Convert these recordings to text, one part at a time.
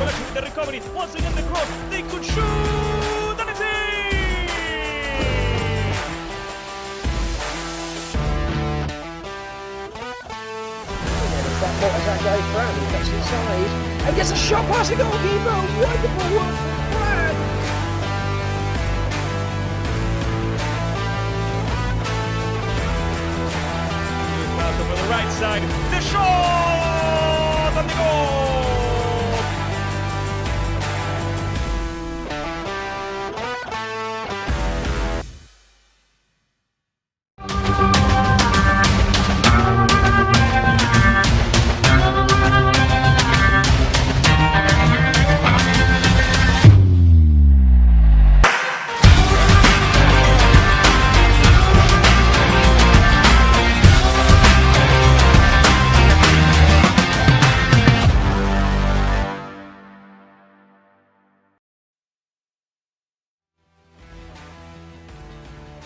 collection with the recovery. Once again, the cross. They could shoot, and it's in! That guy Fran, he gets inside and gets a shot past the goalkeeper. Wonderful work from Fran. Folsom on the right side. The shot and the goal.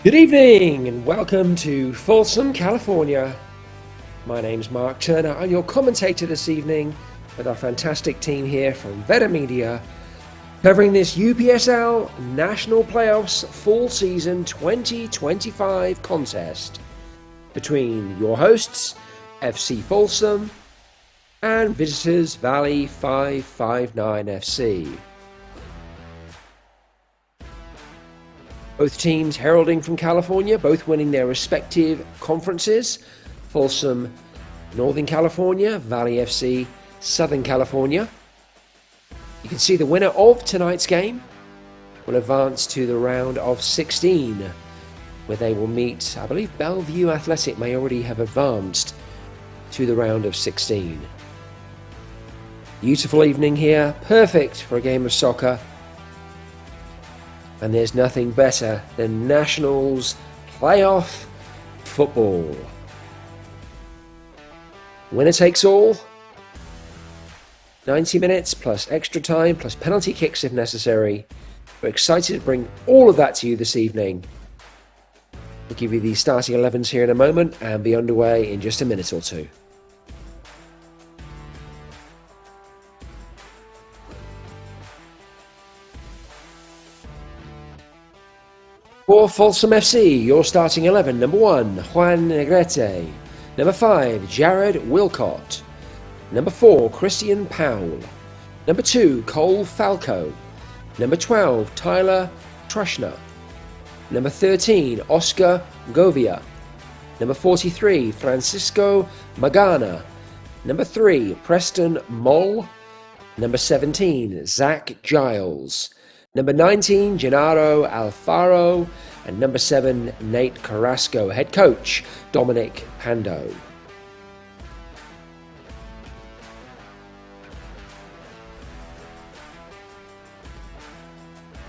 Good evening and welcome to Folsom, California. My name's Mark Turner. I'm your commentator this evening with our fantastic team here from Veda Media, covering this UPSL National Playoffs Fall Season 2025 contest between your hosts, FC Folsom, and visitors Valley 559 FC. Both teams heralding from California, both winning their respective conferences. Folsom, Northern California, Valley FC, Southern California. You can see the winner of tonight's game will advance to the round of 16, where they will meet, I believe Bellevue Athletic may already have advanced to the round of 16. Beautiful evening here, perfect for a game of soccer. And there's nothing better than Nationals playoff football. Winner takes all. 90 minutes plus extra time plus penalty kicks if necessary. We're excited to bring all of that to you this evening. We'll give you the starting 11s here in a moment and be underway in just a minute or two. For Folsom FC, your starting 11, number 1, Juan Negrete. Number 5, Jared Wilcott. Number 4, Christian Powell. Number 2, Cole Falco. Number 12, Tyler Trushner. Number 13, Oscar Govia. Number 43, Francisco Magana. Number 3, Preston Moll. Number 17, Zach Giles. Number 19, Gennaro Alfaro, and number 7, Nate Carrasco. Head coach, Dominic Pando.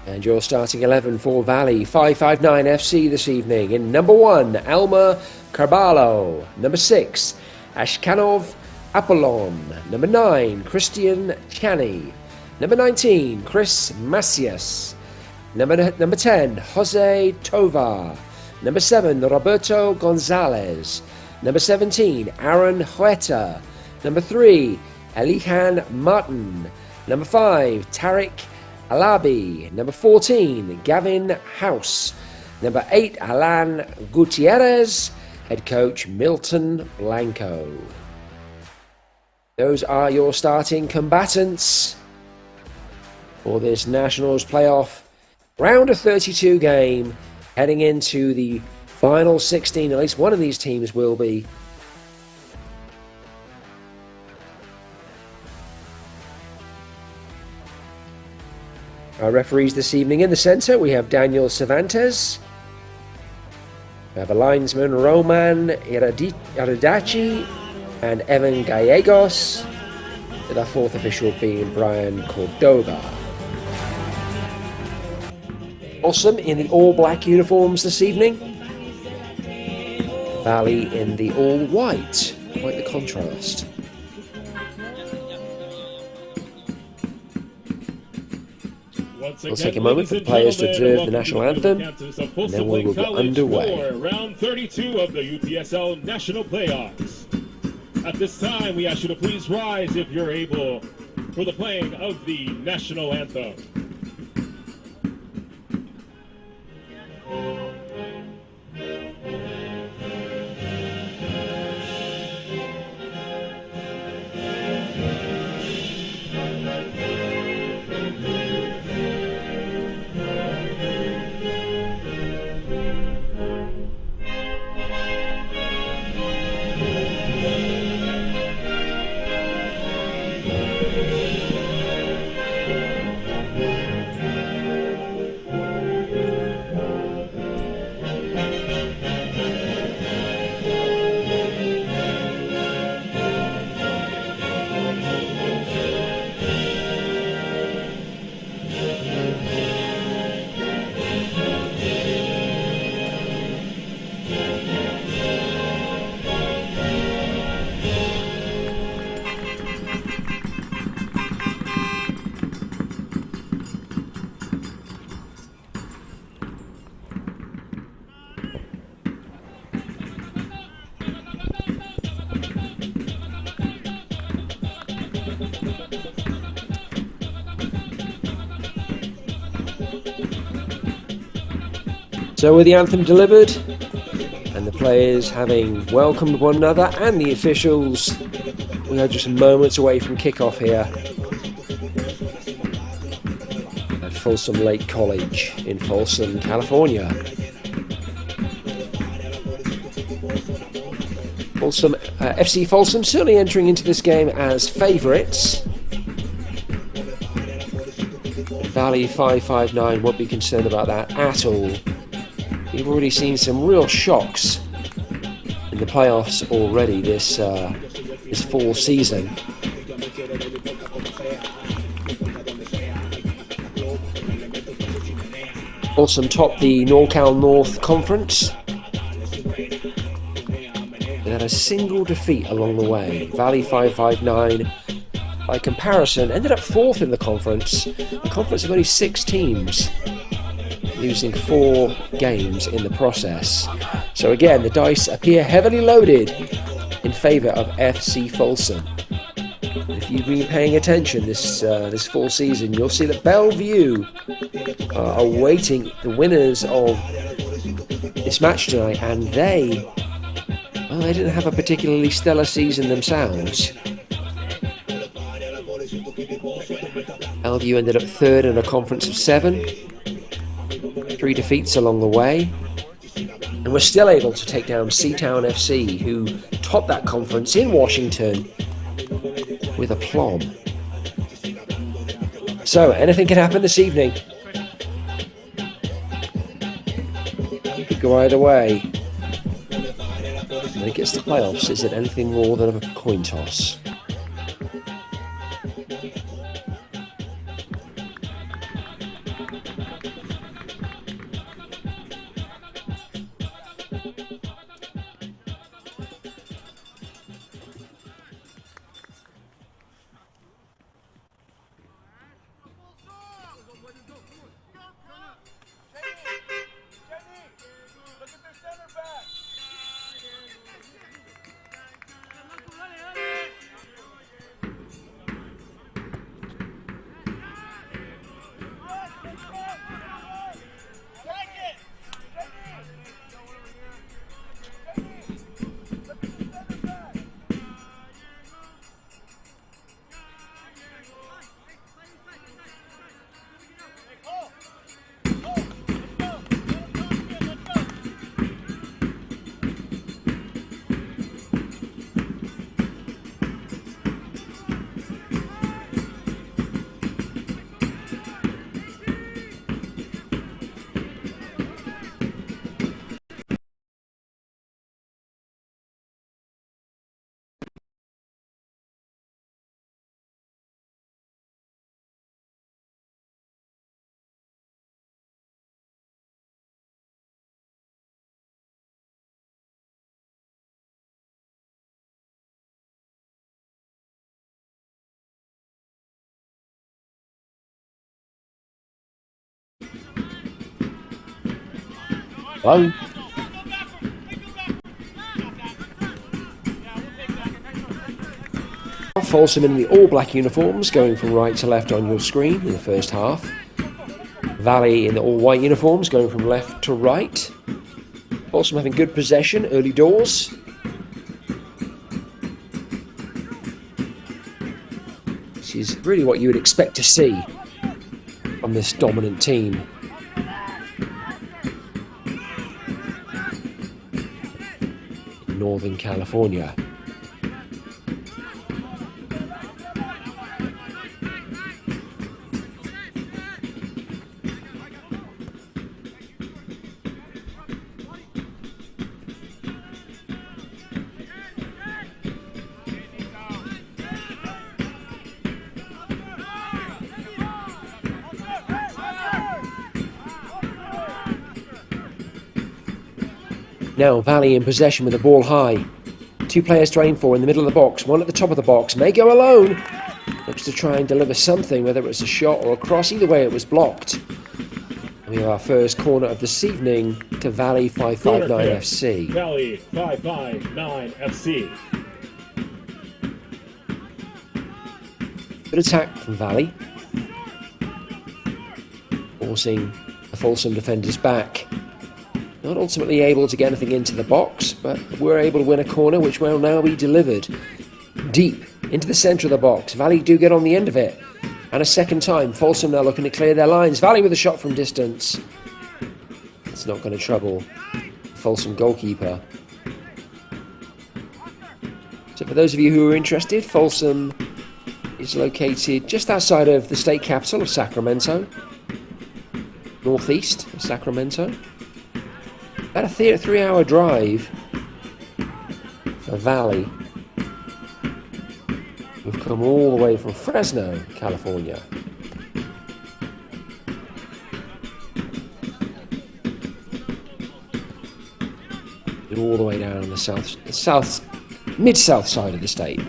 And your starting 11 for Valley 559 FC this evening. In number 1, Elmer Carballo. Number 6, Ashkanov Apollon. Number 9, Christian Chani. Number 19, Chris Macias. Number 10, Jose Tovar. Number 7, Roberto Gonzalez. Number 17, Aaron Huerta. Number 3, Elihan Martin. Number 5, Tariq Alabi. Number 14, Gavin House. Number 8, Alan Gutierrez. Head coach, Milton Blanco. Those are your starting combatants for this Nationals playoff round of 32 game, heading into the final 16. At least one of these teams will be. Our referees this evening: in the centre we have Daniel Cervantes. We have a linesman, Roman Iradachi and Evan Gallegos, with our fourth official being Brian Cordoba. Folsom in the all-black uniforms this evening. Valley in the all-white. Quite the contrast. We'll take a moment for the players to observe the national anthem, and then we will get underway. Round 32 of the UPSL National Playoffs. At this time, we ask you to please rise if you're able for the playing of the national anthem. So with the anthem delivered, and the players having welcomed one another and the officials, we are just moments away from kickoff here at Folsom Lake College in Folsom, California. Folsom, FC Folsom certainly entering into this game as favourites. Valley 559 won't be concerned about that at all. We've already seen some real shocks in the playoffs already this fall season. Folsom topped the NorCal North Conference without a single defeat along the way. Valley 559, by comparison, ended up fourth in the conference. A conference of only 6 teams, losing 4 games in the process. So again, the dice appear heavily loaded in favour of FC Folsom. If you've been paying attention this fall season, you'll see that Bellevue are awaiting the winners of this match tonight, and they didn't have a particularly stellar season themselves. Bellevue ended up third in a conference of 7. 3 defeats along the way, and we're still able to take down Seatown FC, who topped that conference in Washington with aplomb. So anything can happen this evening. Could go either way. When it gets to playoffs, is it anything more than a coin toss? Well, Folsom in the all-black uniforms, going from right to left on your screen in the first half. Valley in the all-white uniforms, going from left to right. Folsom having good possession early doors. Which is really what you would expect to see from this dominant team. In Northern California. Now Valley in possession with the ball high. 2 players to aim for in the middle of the box. 1 at the top of the box. May go alone. Looks to try and deliver something, whether it's a shot or a cross. Either way, it was blocked. And we have our first corner of this evening to Valley 559 FC. Valley 559 FC. Good attack from Valley. Forcing the Folsom defenders back. Not ultimately able to get anything into the box, but we're able to win a corner which will now be delivered deep into the centre of the box. Valley do get on the end of it. And a second time, Folsom now looking to clear their lines. Valley with a shot from distance. It's not going to trouble the Folsom goalkeeper. So for those of you who are interested, Folsom is located just outside of the state capital of Sacramento. Northeast of Sacramento. About a 3-hour drive for Valley. We've come all the way from Fresno, California. All the way down on the mid-south side of the state.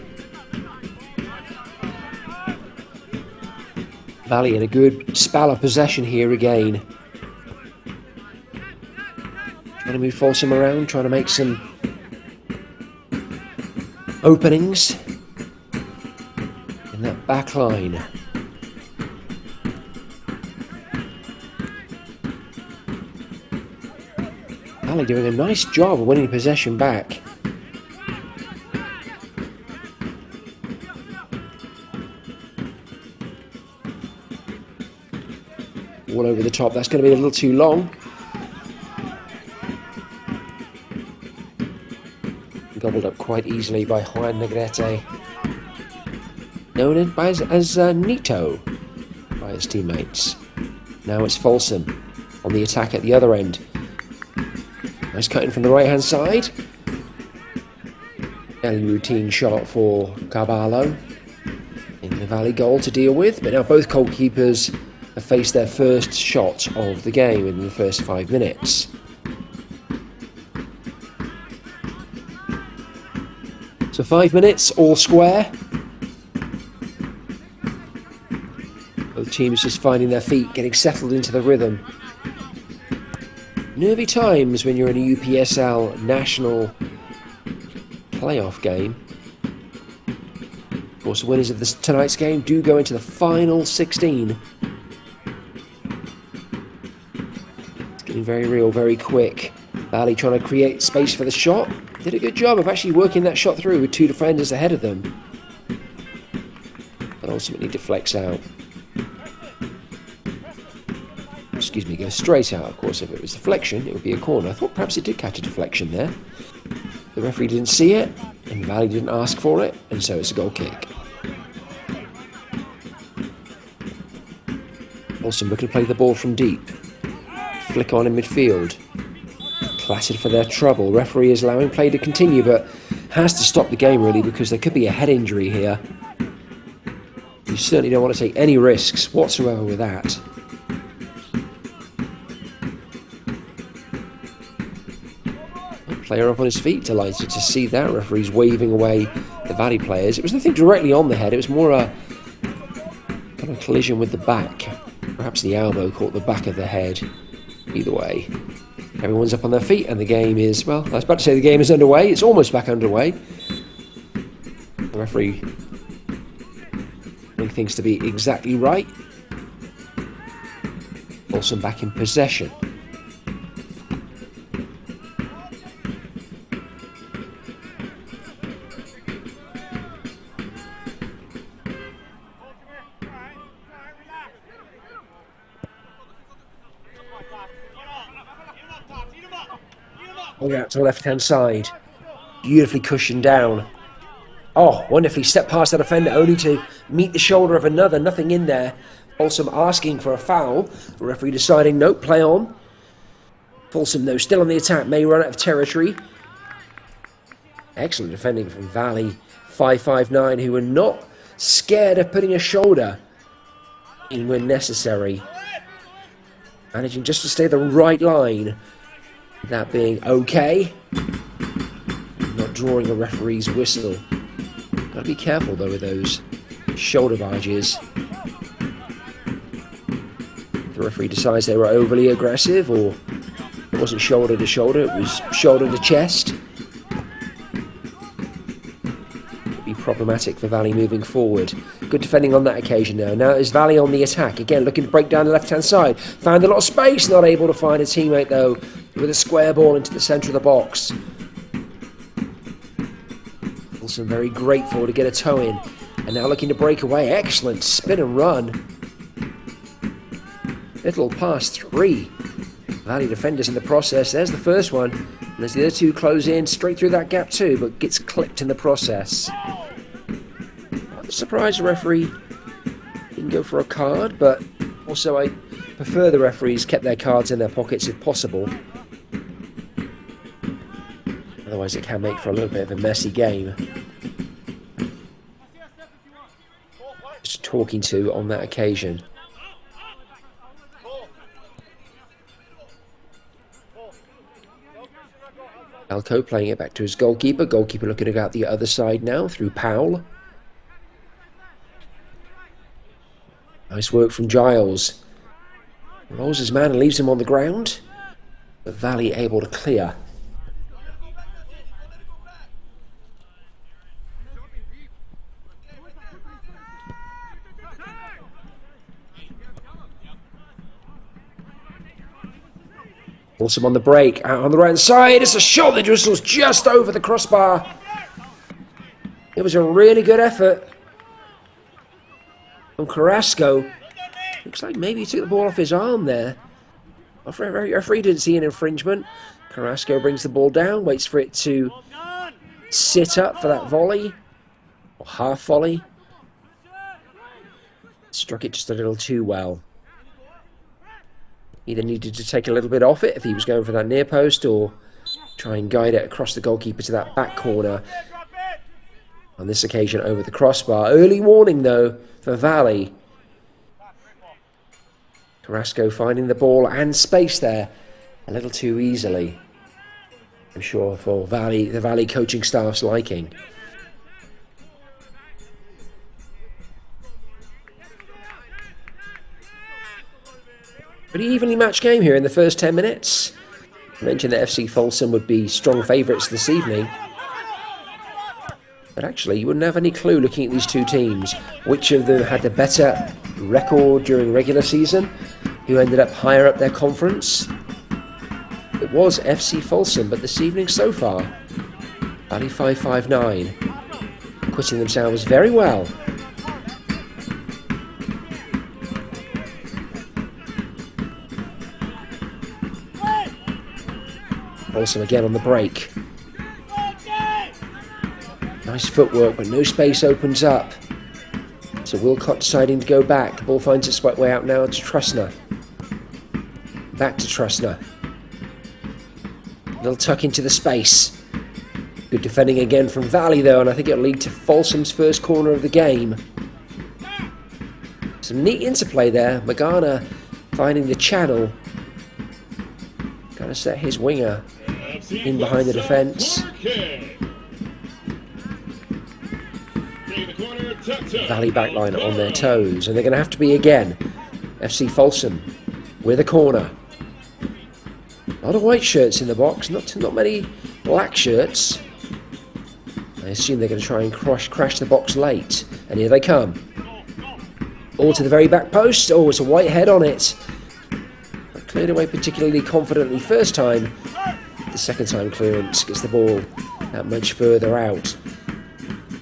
Valley in a good spell of possession here again. Trying to move Folsom around, trying to make some openings in that back line. Valley doing a nice job of winning possession back. All over the top, that's going to be a little too long. Gobbled up quite easily by Juan Negrete, known as Nito by his teammates. Now it's Folsom on the attack at the other end. Nice cutting from the right hand side. Fairly routine shot for Carballo in the Valley goal to deal with, but now both goalkeepers have faced their first shot of the game in the first 5 minutes. So 5 minutes, all square. Both teams just finding their feet, getting settled into the rhythm. Nervy times when you're in a UPSL national playoff game. Of course, the winners of tonight's game do go into the final 16. It's getting very real, very quick. Valley trying to create space for the shot. Did a good job of actually working that shot through with 2 defenders ahead of them. But ultimately deflects out. Excuse me, goes straight out. Of course, if it was deflection, it would be a corner. I thought perhaps it did catch a deflection there. The referee didn't see it, and Valley didn't ask for it, and so it's a goal kick. Folsom looking to play the ball from deep. Flick on in midfield. Clattered for their trouble. Referee is allowing play to continue, but has to stop the game really because there could be a head injury here. You certainly don't want to take any risks whatsoever with that. Player up on his feet, delighted to see that. Referee's waving away the Valley players. It was nothing directly on the head, it was more a kind of collision with the back. Perhaps the elbow caught the back of the head. Either way, everyone's up on their feet and the game is, well, I was about to say the game is underway. It's almost back underway. The referee things to be exactly right. Folsom back in possession. All out to the left-hand side. Beautifully cushioned down. Oh, wonderfully stepped past the defender only to meet the shoulder of another. Nothing in there. Folsom asking for a foul. The referee deciding, nope, play on. Folsom, though, still on the attack. May run out of territory. Excellent defending from Valley. 5'9", who were not scared of putting a shoulder in when necessary. Managing just to stay the right line. That being okay. Not drawing a referee's whistle. Gotta be careful though with those shoulder barges. If the referee decides they were overly aggressive, or it wasn't shoulder to shoulder, it was shoulder to chest. Could be problematic for Valley moving forward. Good defending on that occasion now. Now is Valley on the attack. Again, looking to break down the left-hand side. Found a lot of space, not able to find a teammate though, with a square ball into the centre of the box. Also very grateful to get a toe in. And now looking to break away. Excellent spin and run. Little past 3. Valley defenders in the process. There's the first one. And as the other two close in, straight through that gap too, but gets clipped in the process. I'm surprised the referee didn't go for a card, but also I prefer the referees kept their cards in their pockets if possible. Otherwise it can make for a little bit of a messy game. Just talking to on that occasion. Alco playing it back to his goalkeeper. Goalkeeper looking to go out the other side now through Powell. Nice work from Giles. Rolls his man and leaves him on the ground. But Valley able to clear. Folsom on the break, out on the right side. It's a shot that whistles just over the crossbar. It was a really good effort from Carrasco. Looks like maybe he took the ball off his arm there. Referee didn't see an infringement. Carrasco brings the ball down, waits for it to sit up for that volley, or half volley. Struck it just a little too well. Either needed to take a little bit off it if he was going for that near post, or try and guide it across the goalkeeper to that back corner. On this occasion over the crossbar. Early warning though for Valley. Carrasco finding the ball and space there a little too easily. I'm sure for the Valley coaching staff's liking. Pretty evenly matched game here in the first 10 minutes. I mentioned that FC Folsom would be strong favourites this evening. But actually, you wouldn't have any clue looking at these two teams which of them had the better record during regular season, who ended up higher up their conference. It was FC Folsom, but this evening so far, Valley 559, acquitting themselves very well. Folsom again on the break. Nice footwork, but no space opens up. So Wilcott deciding to go back. The ball finds its way out now to Trusner. Back to Trusner. Little tuck into the space. Good defending again from Valley though, and I think it'll lead to Folsom's first corner of the game. Some neat interplay there. Magana finding the channel. Gotta set his winger in behind the defence. Valley backline on their toes, and they're going to have to be again. FC Folsom with a corner. A lot of white shirts in the box, not many black shirts. I assume they're going to try and crash the box late, and here they come. Ball to the very back post. Oh, it's a white head on it. Not cleared away particularly confidently first time. The second time clearance gets the ball that much further out.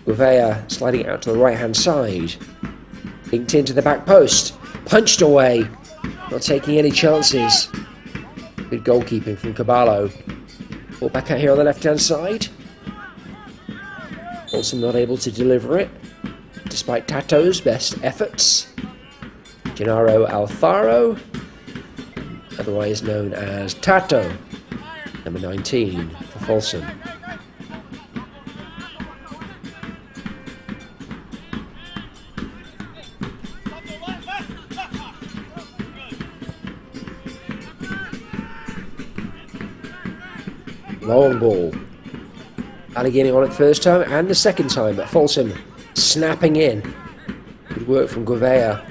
Gouveia sliding out to the right hand side. Linked into the back post. Punched away. Not taking any chances. Good goalkeeping from Caballo. Ball back out here on the left hand side. Also not able to deliver it, despite Tato's best efforts. Gennaro Alfaro, otherwise known as Tato, number 19 for Folsom. Long ball. Ali getting on it first time and the second time at Folsom. Snapping in. Good work from Gouveia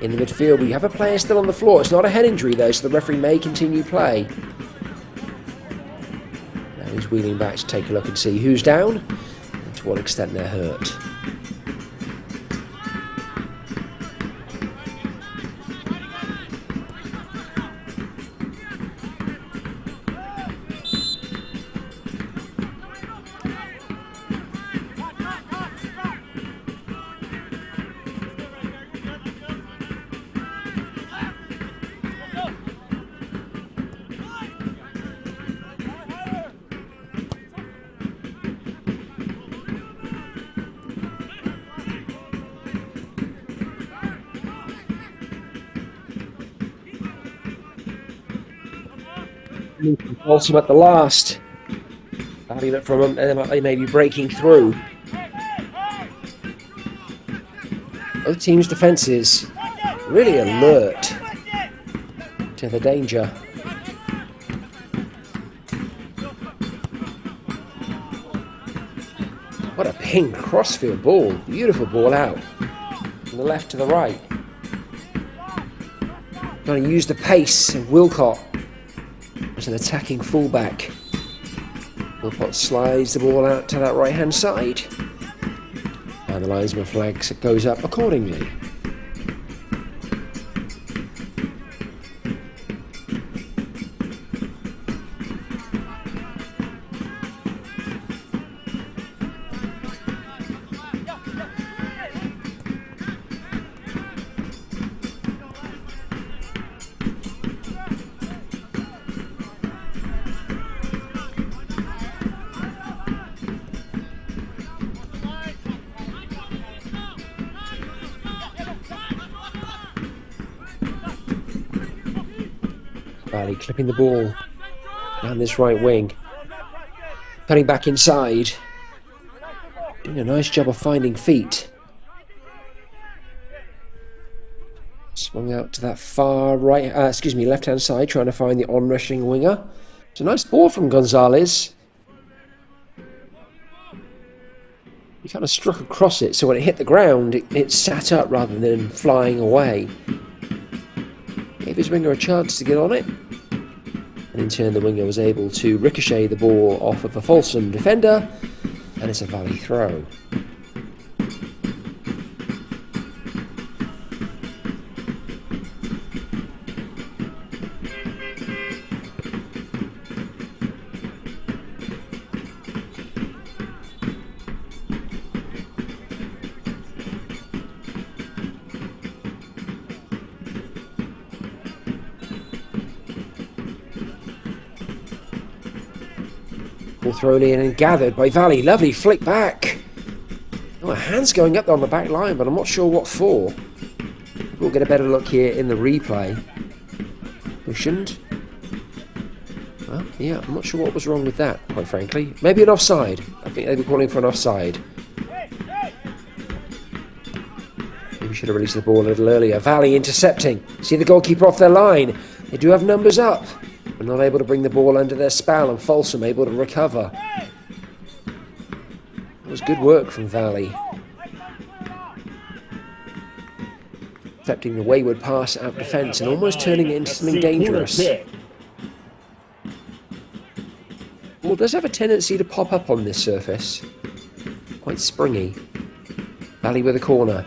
in the midfield. We have a player still on the floor. It's not a head injury though, so the referee may continue play. Now he's wheeling back to take a look and see who's down and to what extent they're hurt. Folsom at the last. Having it from them, they may be breaking through. Both teams' defences really alert to the danger. What a ping crossfield ball. Beautiful ball out. From the left to the right. Trying to use the pace of Wilcott as an attacking fullback. Wilcott slides the ball out to that right hand side. And the linesman flags goes up accordingly. Valley clipping the ball down this right wing, cutting back inside, doing a nice job of finding feet. Swung out to that far right, left hand side, trying to find the on-rushing winger. It's a nice ball from Gonzalez. He kind of struck across it, so when it hit the ground, it sat up rather than flying away. Gave his winger a chance to get on it, and in turn the winger was able to ricochet the ball off of a Folsom defender, and it's a Valley throw. Ball thrown in and gathered by Valley. Lovely flick back. Oh, a hand's going up on the back line, but I'm not sure what for. We'll get a better look here in the replay. Cushioned. Well, yeah, I'm not sure what was wrong with that, quite frankly. Maybe an offside. I think they were calling for an offside. Maybe we should have released the ball a little earlier. Valley intercepting. See the goalkeeper off their line. They do have numbers up, but not able to bring the ball under their spell, and Folsom able to recover. It was good work from Valley. Accepting the wayward pass out defence and almost turning it into something dangerous. Ball does have a tendency to pop up on this surface. Quite springy. Valley with a corner.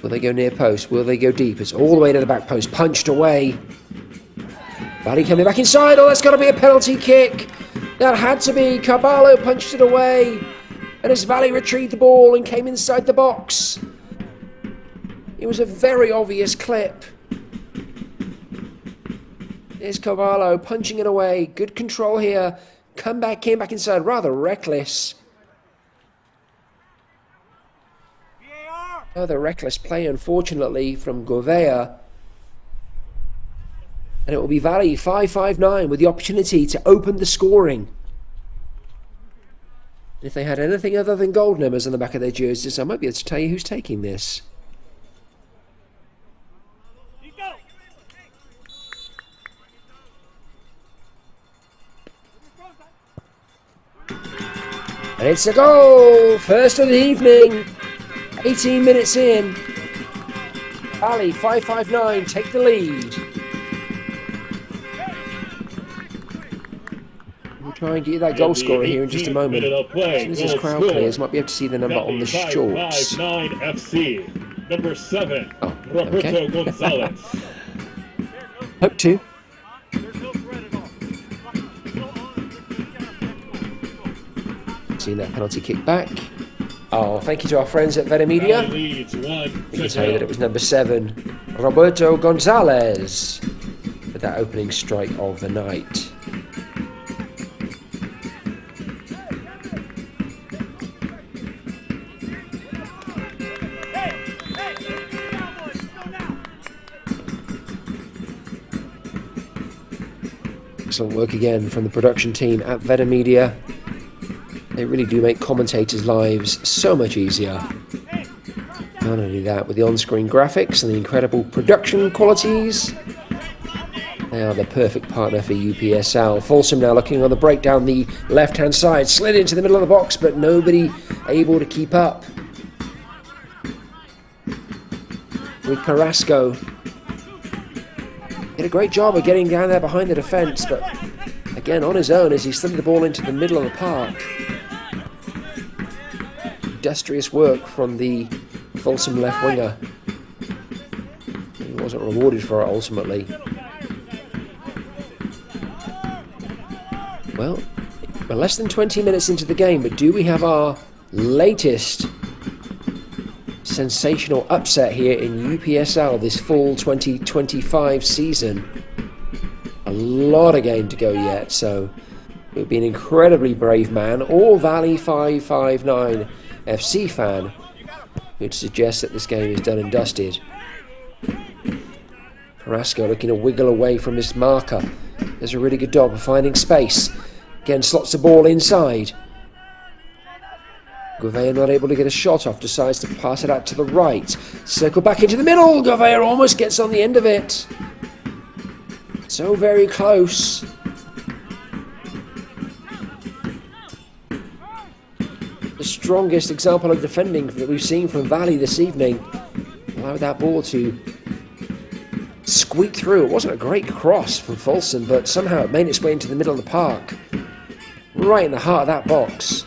Will they go near post? Will they go deep? It's all the way to the back post. Punched away. Valley coming back inside. Oh, that's got to be a penalty kick. That had to be. Carballo punched it away. And as Valley retrieved the ball and came inside the box, it was a very obvious clip. There's Carballo punching it away. Good control here. Came back inside. Rather reckless. Another reckless play, unfortunately, from Gouveia. And it will be Valley 5-5-9 with the opportunity to open the scoring. If they had anything other than gold numbers on the back of their jerseys, I might be able to tell you who's taking this. And it's a goal! First of the evening. 18 minutes in. Valley 5-5-9 take the lead. We'll try and get you that goal scorer here in just a moment. As soon as this crowd clears, might be able to see the number on the shorts. 5-5-9 FC, number 7, Roberto okay. Gonzalez. Hope to. Seeing that penalty kick back. Oh, thank you to our friends at Veda Media. We can tell you that it was number 7, Roberto Gonzalez, with that opening strike of the night. Excellent work again from the production team at Veda Media. They really do make commentators' lives so much easier. Not only that, with the on-screen graphics and the incredible production qualities, they are the perfect partner for UPSL. Folsom now looking on the break down the left-hand side, slid into the middle of the box, but nobody able to keep up. With Carrasco, did a great job of getting down there behind the defence, but again on his own as he slid the ball into the middle of the park. Industrious work from the Folsom left winger. He wasn't rewarded for it ultimately. Well, we're less than 20 minutes into the game, but do we have our latest sensational upset here in UPSL this fall 2025 season? A lot of game to go yet, so it would be an incredibly brave man or Valley 5-5-9 FC fan who'd suggest that this game is done and dusted. Carrasco looking to wiggle away from his marker. Does a really good job of finding space. Again, slots the ball inside. Gouveia not able to get a shot off, decides to pass it out to the right. Circle back into the middle. Gouveia almost gets on the end of it. So very close. The strongest example of defending that we've seen from Valley this evening. Allowed that ball to squeak through. It wasn't a great cross from Folsom, but somehow it made its way into the middle of the park. Right in the heart of that box.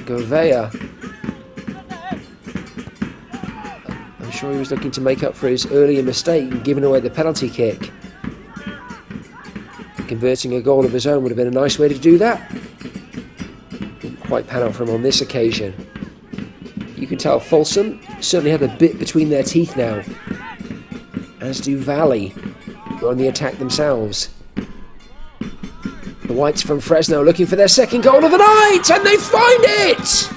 Gouveia. I'm sure he was looking to make up for his earlier mistake and giving away the penalty kick. Converting a goal of his own would have been a nice way to do that. Didn't quite pan out for him on this occasion. You can tell Folsom certainly have a bit between their teeth now, as do Valley, who are on the attack themselves. The Whites from Fresno looking for their second goal of the night, and they find it!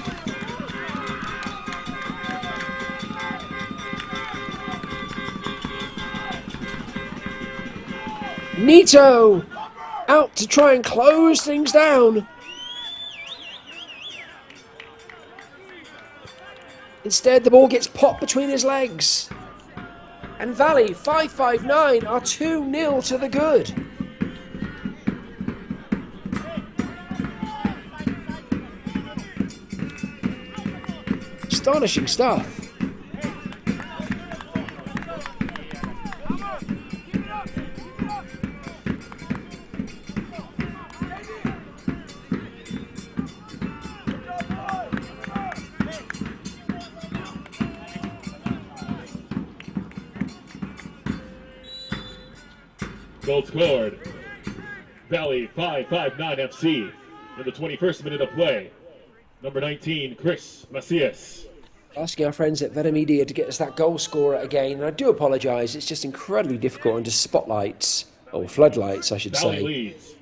Nito out to try and close things down. Instead, the ball gets popped between his legs. And Valley 5-5-9 are 2-0 to the good. Astonishing stuff. Goal scored. Valley 559 FC in the 21st minute of play. Number 19, Chris Macias. Asking our friends at Veta Media to get us that goal scorer again. And I do apologise, it's just incredibly difficult under spotlights, or floodlights I should Valley say. leads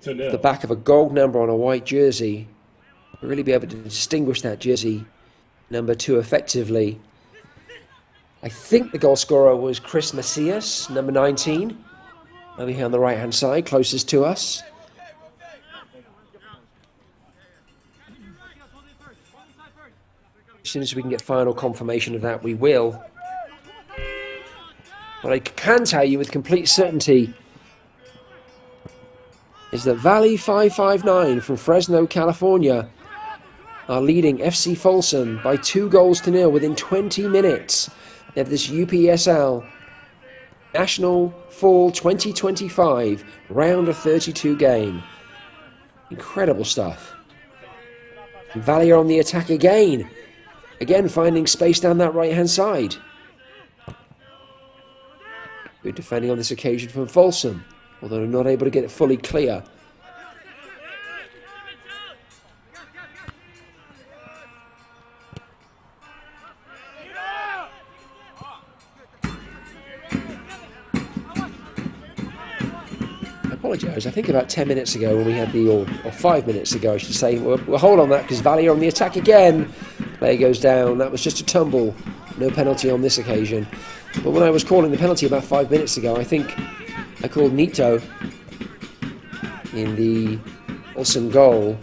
2-0. The back of a gold number on a white jersey. To really be able to distinguish that jersey number 2 effectively. I think the goal scorer was Chris Macias, number 19. Over here on the right hand side, closest to us. As soon as we can get final confirmation of that, we will. What I can tell you with complete certainty is that Valley 559 from Fresno, California are leading FC Folsom by 2-0 within 20 minutes of this UPSL National Fall 2025 round of 32 game. Incredible stuff. And Valley are on the attack again. Again finding space down that right hand side. Good defending on this occasion from Folsom, although not able to get it fully clear. I apologise, I think about 10 minutes ago when we had the, or 5 minutes ago I should say, we'll hold on that because Valley are on the attack again. Player goes down, that was just a tumble, no penalty on this occasion. But when I was calling the penalty about 5 minutes ago, I think I called Nito in the Folsom goal.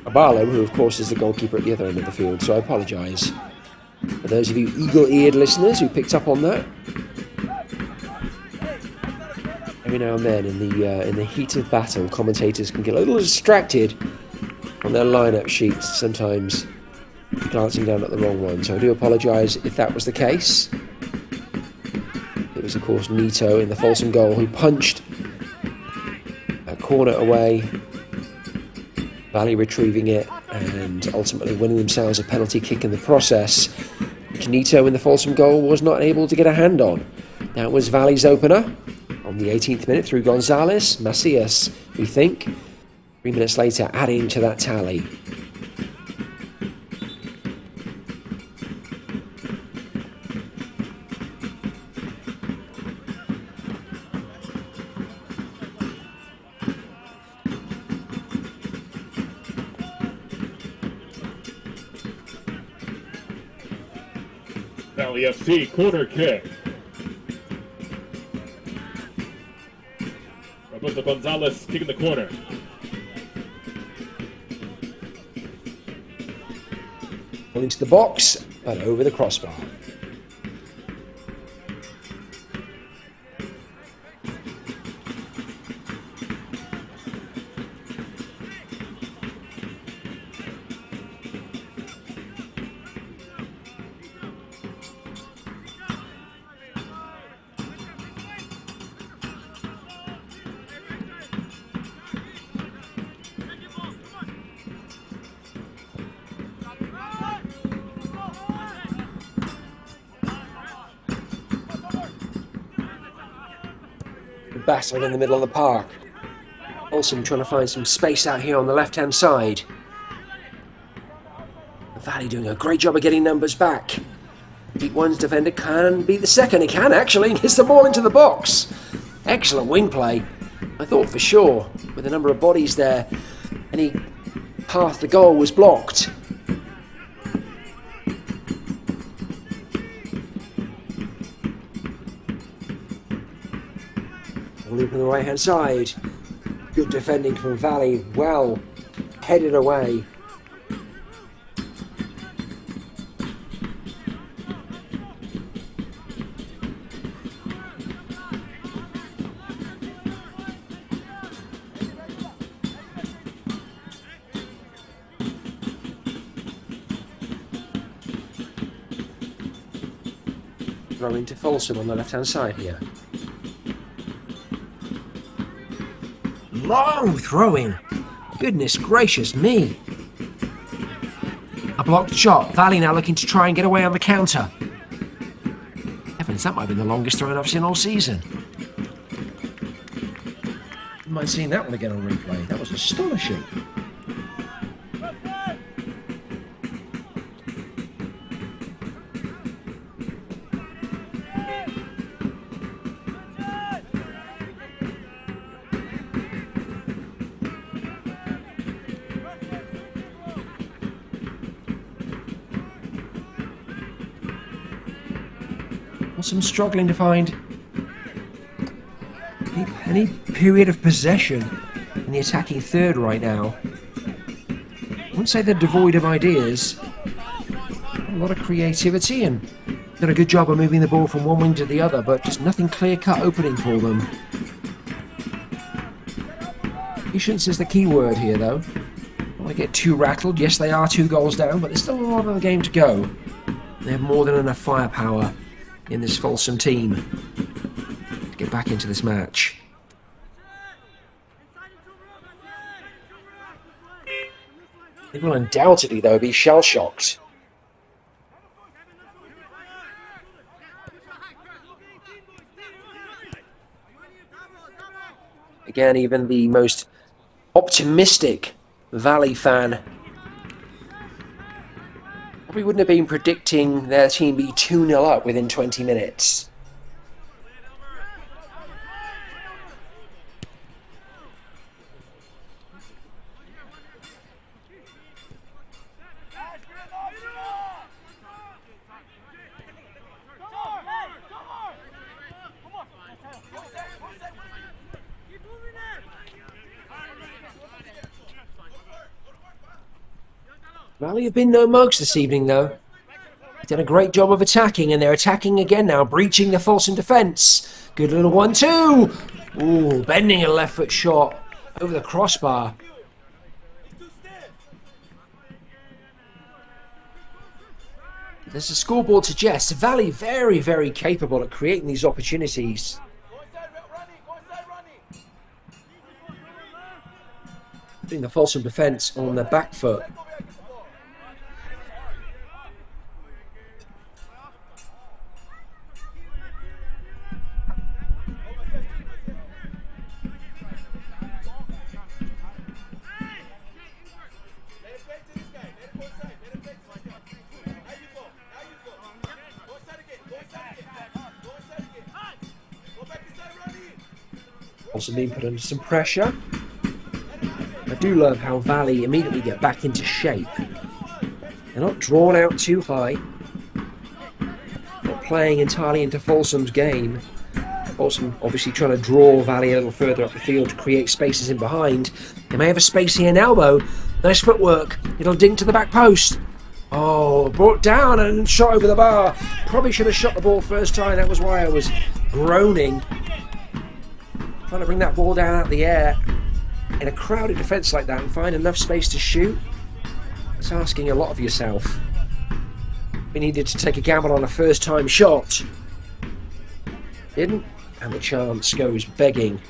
Abalo, who of course is the goalkeeper at the other end of the field, so I apologise. For those of you eagle-eared listeners who picked up on that. Every now and then in the heat of battle, commentators can get a little distracted on their lineup sheets, sometimes glancing down at the wrong one. So I do apologise if that was the case. It was of course Nito in the Folsom goal who punched a corner away, Valley retrieving it and ultimately winning themselves a penalty kick in the process, which Nito in the Folsom goal was not able to get a hand on. That was Valley's opener on the 18th minute through Gonzalez. Macias, we think, 3 minutes later adding to that tally. Valley FC corner kick. Roberto Gonzalez kicking the corner. Into the box, but over the crossbar. Battle in the middle of the park. Folsom trying to find some space out here on the left hand side. Valley doing a great job of getting numbers back. Beat one's defender, can beat the second. He can actually, gets the ball into the box. Excellent wing play. I thought for sure, with a number of bodies there, any path to goal was blocked. Loop on the right hand side. Good defending from Valley, well headed away. Throw into Folsom on the left hand side here. Long throwing. Goodness gracious me. A blocked shot. Valley now looking to try and get away on the counter. Heavens, that might have been the longest throw I've seen all season. mind seeing that one again on replay. That was astonishing. I'm struggling to find any period of possession in the attacking third right now. I wouldn't say they're devoid of ideas. A lot of creativity and done a good job of moving the ball from one wing to the other, but just nothing clear-cut opening for them. Patience is the key word here, though. Don't want to get too rattled. Yes, they are 2 goals down, but there's still a lot of the game to go. They have more than enough firepower in this Folsom team to get back into this match. They will undoubtedly, though, be shell-shocked. Again, even the most optimistic Valley fan probably wouldn't have been predicting their team be 2-0 up within 20 minutes. Valley have been no mugs this evening, though. They've done a great job of attacking, and they're attacking again now, breaching the Folsom defence. Good little 1-2. Ooh, bending a left foot shot over the crossbar. As the scoreboard suggests, Valley very, very capable at creating these opportunities. Putting the Folsom defence on their back foot. Also being put under some pressure. I do love how Valley immediately get back into shape. They're not drawn out too high. Not playing entirely into Folsom's game. Folsom obviously trying to draw Valley a little further up the field to create spaces in behind. They may have a space here now though. Nice footwork. It'll ding to the back post. Oh, brought down and shot over the bar. Probably should have shot the ball first time. That was why I was groaning. Trying to bring that ball down out of the air in a crowded defence like that and find enough space to shoot. It's asking a lot of yourself. We needed to take a gamble on a first time shot. Didn't, and the chance goes begging.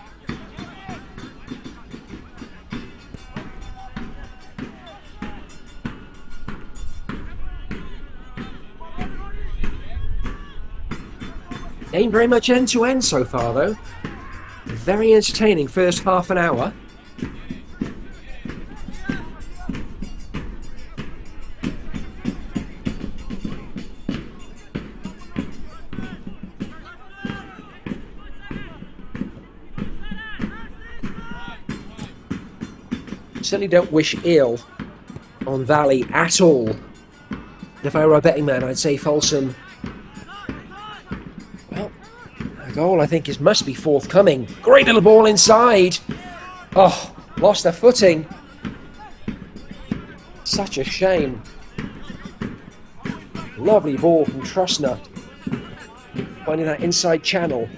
Ain't very much end to end so far though. Very entertaining first half an hour. Certainly don't wish ill on Valley at all. If I were a betting man, I'd say Folsom. Well, a goal I think must be forthcoming. Great little ball inside. Oh, lost their footing. Such a shame. Lovely ball from Trustner. Finding that inside channel.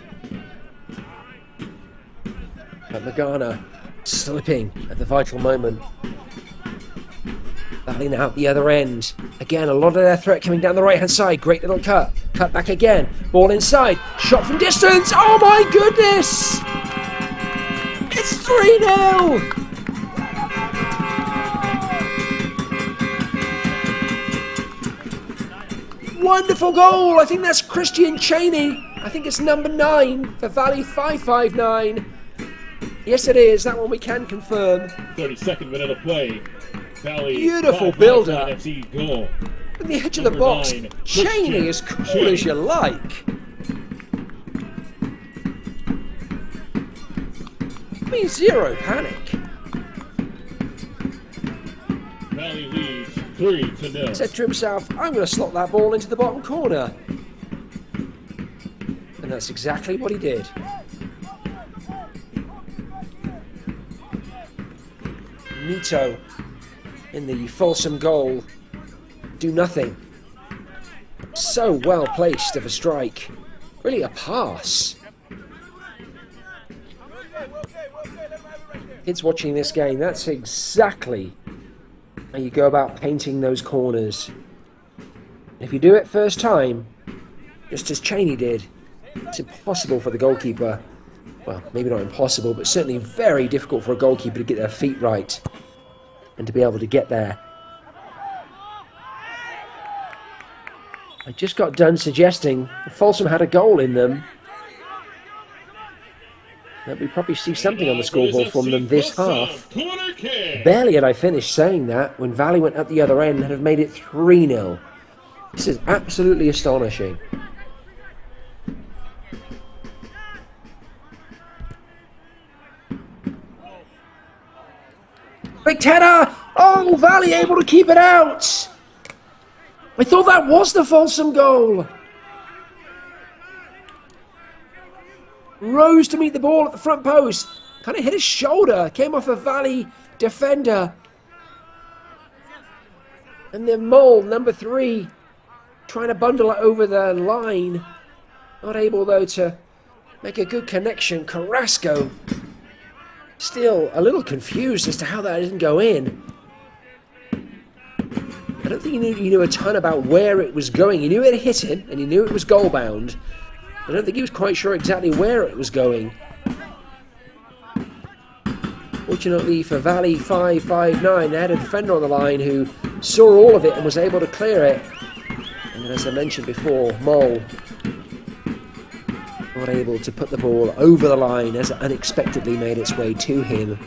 But Magana slipping at the vital moment. Valley now at the other end. Again, a lot of their threat coming down the right hand side. Great little cut. Cut back again. Ball inside. Shot from distance. Oh my goodness! It's 3-0! Wonderful goal! I think that's Christian Cheney. I think it's number 9 for Valley 559. Yes, it is. That one we can confirm. 32nd minute of play. Valley. Beautiful 5-5-9 build-up. FC goal. On the edge of the Number box. 9, Cheney as cool as you like. I mean, zero panic. Valley leads 3-0. Said to himself, I'm going to slot that ball into the bottom corner. And that's exactly what he did. Nito in the Folsom goal. Do nothing. So well placed of a strike. Really a pass. Kids watching this game, that's exactly how you go about painting those corners. If you do it first time, just as Cheney did, it's impossible for the goalkeeper. Well, maybe not impossible, but certainly very difficult for a goalkeeper to get their feet right and to be able to get there. I just got done suggesting if Folsom had a goal in them, that we probably see something on the scoreboard from them this half. Barely had I finished saying that when Valley went up the other end and have made it 3-0. This is absolutely astonishing. Big header! Oh, Valley able to keep it out! I thought that was the Folsom goal! Rose to meet the ball at the front post. Kind of hit his shoulder. Came off a Valley defender. And then Mole, number 3, trying to bundle it over the line. Not able, though, to make a good connection. Carrasco still a little confused as to how that didn't go in. I don't think he knew a ton about where it was going. He knew it hit him, and he knew it was goal-bound. I don't think he was quite sure exactly where it was going. Fortunately for Valley 5-5-9, they had a defender on the line who saw all of it and was able to clear it. And then, as I mentioned before, Mole not able to put the ball over the line as it unexpectedly made its way to him.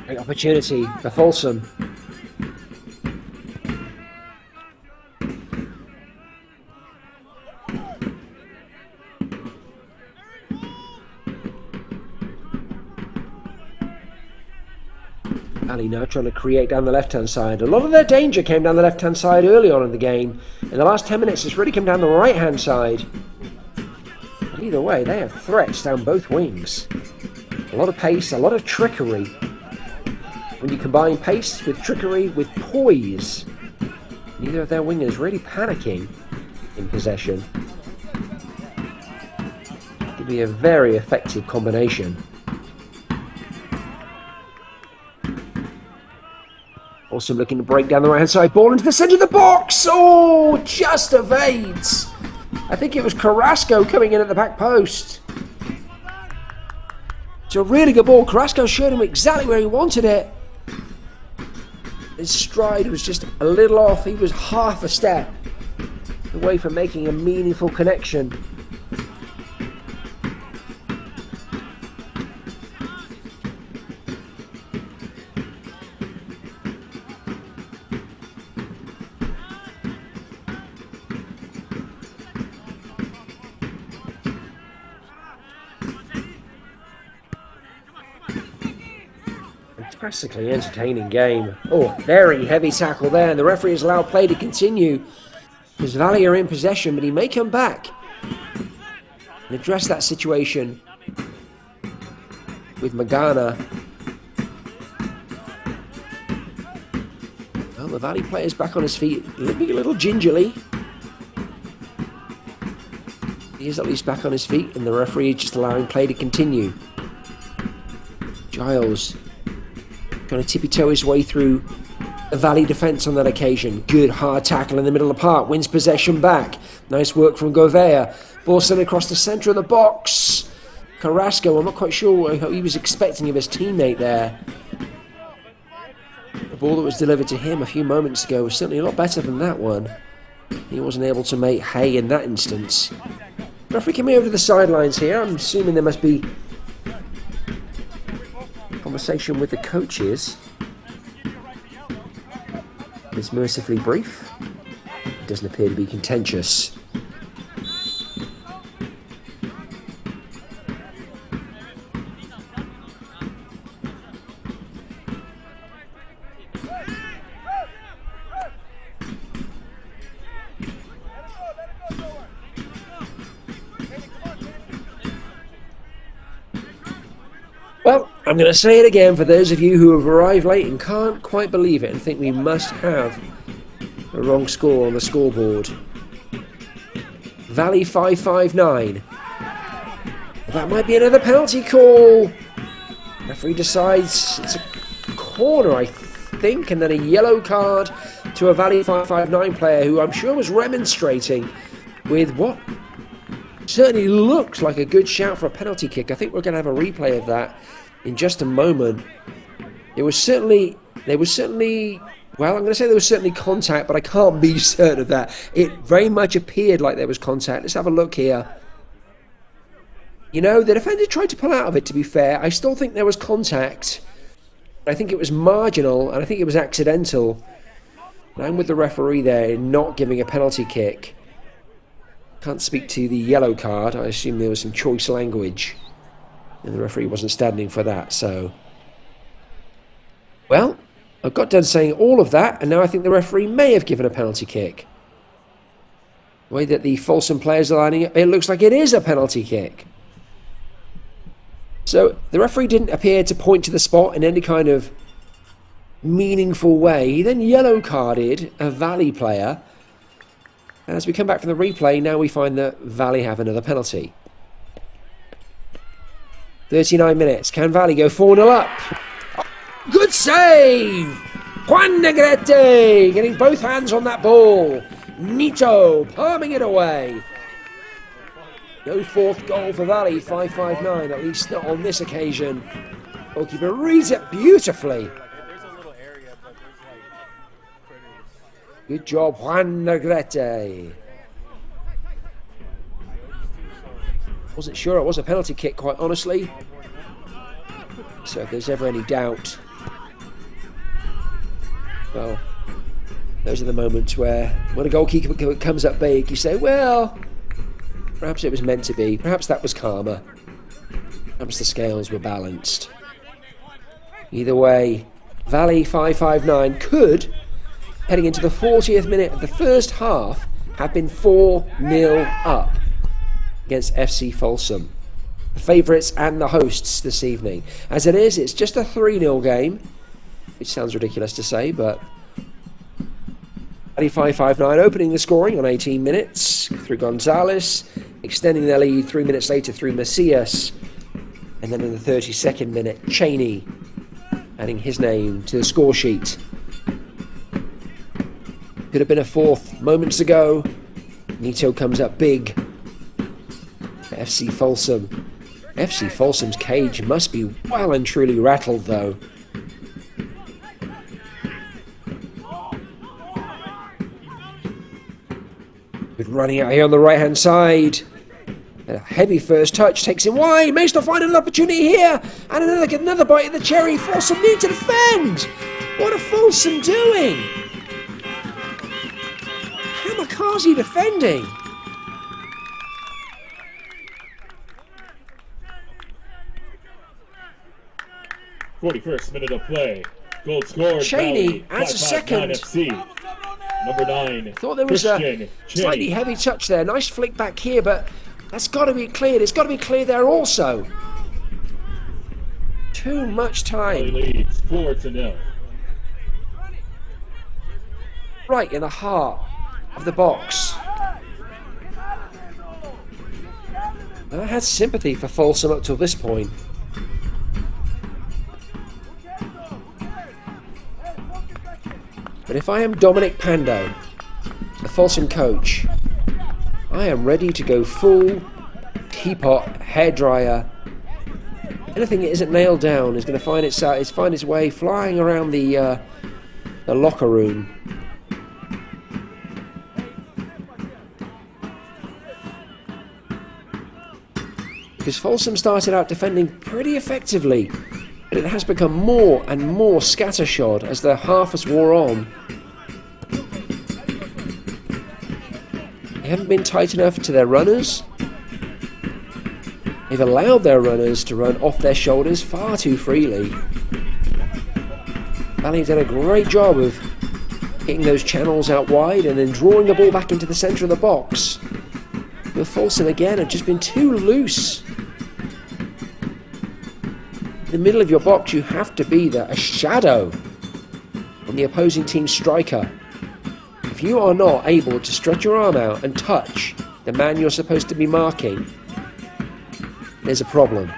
Great opportunity for Folsom. Valley now trying to create down the left-hand side. A lot of their danger came down the left-hand side early on in the game. In the last 10 minutes, it's really come down the right-hand side. But either way, they have threats down both wings. A lot of pace, a lot of trickery. When you combine pace with trickery with poise, neither of their wingers really panicking in possession. It could be a very effective combination. Also looking to break down the right-hand side. Ball into the centre of the box. Oh, just evades. I think it was Carrasco coming in at the back post. It's a really good ball. Carrasco showed him exactly where he wanted it. His stride was just a little off. He was half a step away from making a meaningful connection. Fantastically entertaining game. Oh, very heavy tackle there, and the referee has allowed play to continue. Because Valley are in possession, but he may come back and address that situation with Magana. Well, the Valley player's back on his feet, limping a little gingerly. He is at least back on his feet, and the referee is just allowing play to continue. Giles trying to tippy-toe his way through the Valley defence on that occasion. Good hard tackle in the middle of the park. Wins possession back. Nice work from Govea. Ball sent across the centre of the box. Carrasco, I'm not quite sure what he was expecting of his teammate there. The ball that was delivered to him a few moments ago was certainly a lot better than that one. He wasn't able to make hay in that instance. Referee coming over to the sidelines here. I'm assuming there must be conversation with the coaches. It's mercifully brief. It doesn't appear to be contentious. Well, I'm going to say it again for those of you who have arrived late and can't quite believe it and think we must have a wrong score on the scoreboard. Valley 559. That might be another penalty call. Referee decides it's a corner, I think, and then a yellow card to a Valley 559 player who I'm sure was remonstrating with what certainly looked like a good shout for a penalty kick. I think we're going to have a replay of that in just a moment. There was certainly, well, I'm going to say there was certainly contact, but I can't be certain of that. It very much appeared like there was contact. Let's have a look here. You know, the defender tried to pull out of it, to be fair. I still think there was contact. I think it was marginal, and I think it was accidental. I'm with the referee there, not giving a penalty kick. Can't speak to the yellow card. I assume there was some choice language, and the referee wasn't standing for that, so... Well, I've got done saying all of that, and now I think the referee may have given a penalty kick. The way that the Folsom players are lining up, it looks like it is a penalty kick. So, the referee didn't appear to point to the spot in any kind of meaningful way. He then yellow carded a Valley player. And as we come back from the replay, now we find that Valley have another penalty. 39 minutes. Can Valley go 4-0 up? Oh, good save! Juan Negrete getting both hands on that ball. Nito palming it away. No fourth goal for Valley, 5-5-9, at least not on this occasion. Goalkeeper reads it beautifully. Good job, Juan Negrete. Wasn't sure it was a penalty kick, quite honestly. So if there's ever any doubt, well, those are the moments where when a goalkeeper comes up big, you say, well, perhaps it was meant to be. Perhaps that was karma. Perhaps the scales were balanced. Either way, Valley 5-5-9 could, heading into the 40th minute of the first half, have been 4-0 up against FC Folsom, the favourites and the hosts this evening. As it is, it's just a 3-0 game, which sounds ridiculous to say, but 5-5-9 opening the scoring on 18 minutes through Gonzalez, extending their lead 3 minutes later through Macias, and then in the 32nd minute, Cheney adding his name to the score sheet. Could have been a fourth moments ago. Nito comes up big for FC Folsom. FC Folsom's cage must be well and truly rattled, though. With running out here on the right-hand side. A heavy first touch takes him wide. May still find an opportunity here. And another bite of the cherry. Folsom need to defend. What are Folsom doing? Kamikaze defending. '41st minute of play. Goal scored. Cheney Valley, adds a second. FC. Number 9. Thought there was a slightly heavy touch there. Nice flick back here, but that's got to be cleared. It's got to be cleared there also. Too much time. Valley leads 4-0. Right in the heart of the box. And I had sympathy for Folsom up till this point. But if I am Dominic Pando, the Folsom coach, I am ready to go full teapot, hairdryer. Anything that isn't nailed down is going to find its way flying around the locker room. because Folsom started out defending pretty effectively, but it has become more and more scattershot as the half has wore on. They haven't been tight enough to their runners. They've allowed their runners to run off their shoulders far too freely. Valley have done a great job of getting those channels out wide and then drawing the ball back into the centre of the box. But Folsom again have just been too loose. In the middle of your box you have to be a shadow on the opposing team's striker. If you are not able to stretch your arm out and touch the man you're supposed to be marking, there's a problem.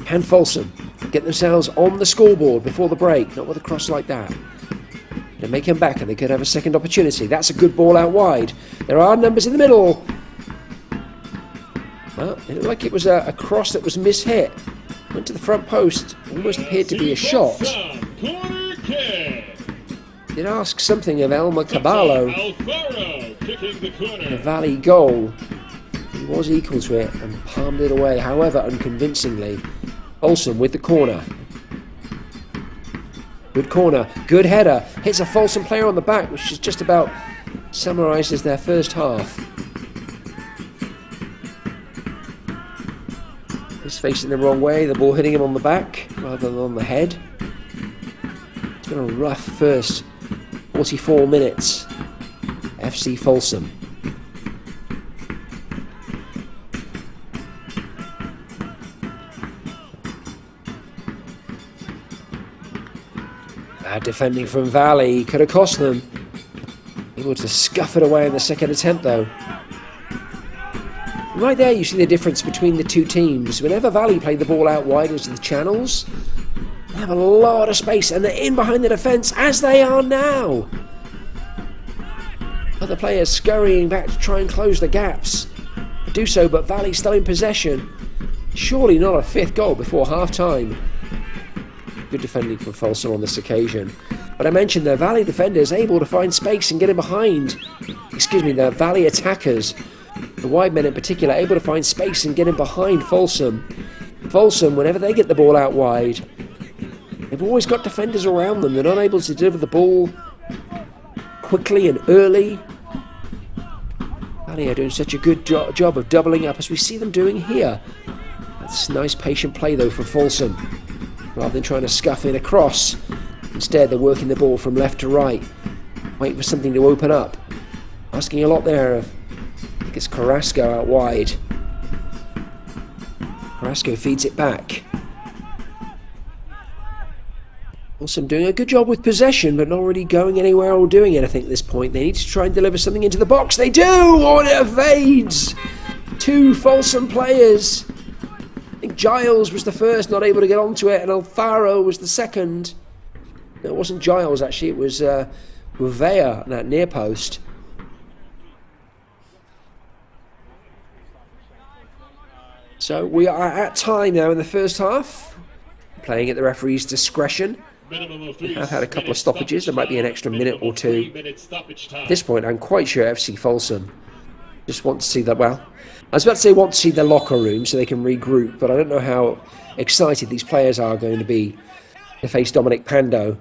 Can Folsom get themselves on the scoreboard before the break? Not with a cross like that. They make him back and they could have a second opportunity. That's a good ball out wide. There are numbers in the middle. Well, it looked like it was a cross that was mishit. Went to the front post. Almost appeared to be a shot. Did ask something of Elmer Caballo. A Valley goal. He was equal to it and palmed it away, however unconvincingly. Folsom with the corner. Good corner, good header. Hits a Folsom player on the back, which is just about summarises their first half. He's facing the wrong way, the ball hitting him on the back rather than on the head. It's been a rough first 44 minutes. FC Folsom. Bad defending from Valley, could have cost them. Able to scuff it away in the second attempt though. Right there you see the difference between the two teams. Whenever Valley play the ball out wide into the channels, they have a lot of space and they're in behind the defence as they are now. Other players scurrying back to try and close the gaps. They do so, but Valley still in possession. Surely not a fifth goal before half time. Good defending from Folsom on this occasion. But I mentioned the Valley defenders able to find space and get in behind. The Valley attackers, the wide men in particular, able to find space and get in behind Folsom. Folsom, whenever they get the ball out wide, they've always got defenders around them. They're not able to deliver the ball quickly and early. Valley are doing such a good job of doubling up as we see them doing here. That's nice patient play though for Folsom. Rather than trying to scuff in across, instead they're working the ball from left to right, waiting for something to open up. Asking a lot there of, I think it's Carrasco out wide. Carrasco feeds it back. Folsom doing a good job with possession, but not really going anywhere or doing anything at this point. They need to try and deliver something into the box. They do! Oh, it evades! Two Folsom players. I think Giles was the first, not able to get onto it, and Alfaro was the second. No, it wasn't Giles actually, it was Gouveia on that near post. So we are at time now in the first half, playing at the referee's discretion. We have had a couple of stoppages, there might be an extra minute or two. At this point I'm quite sure FC Folsom just want to see that, well, I was about to say want to see the locker room so they can regroup, but I don't know how excited these players are going to be to face Dominic Pando.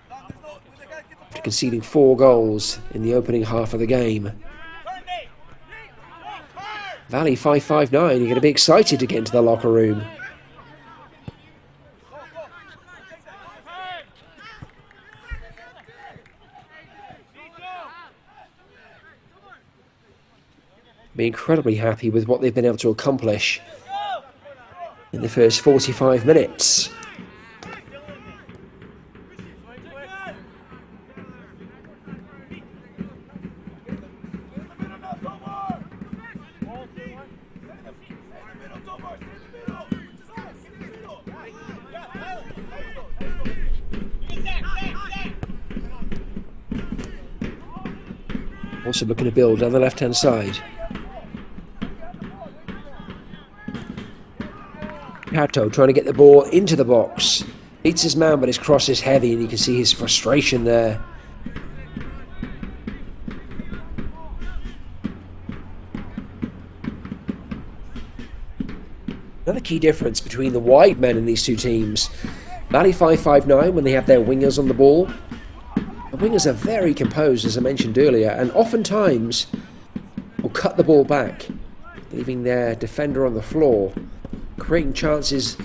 After conceding 4 goals in the opening half of the game. Valley 5-5-9, you're going to be excited to get into the locker room. Be incredibly happy with what they've been able to accomplish in the first 45 minutes. Also looking to build down the left-hand side. Pato trying to get the ball into the box. Beats his man, but his cross is heavy, and you can see his frustration there. Another key difference between the wide men in these two teams. Valley 5-5-9 when they have their wingers on the ball. The wingers are very composed, as I mentioned earlier, and oftentimes will cut the ball back, leaving their defender on the floor, creating chances,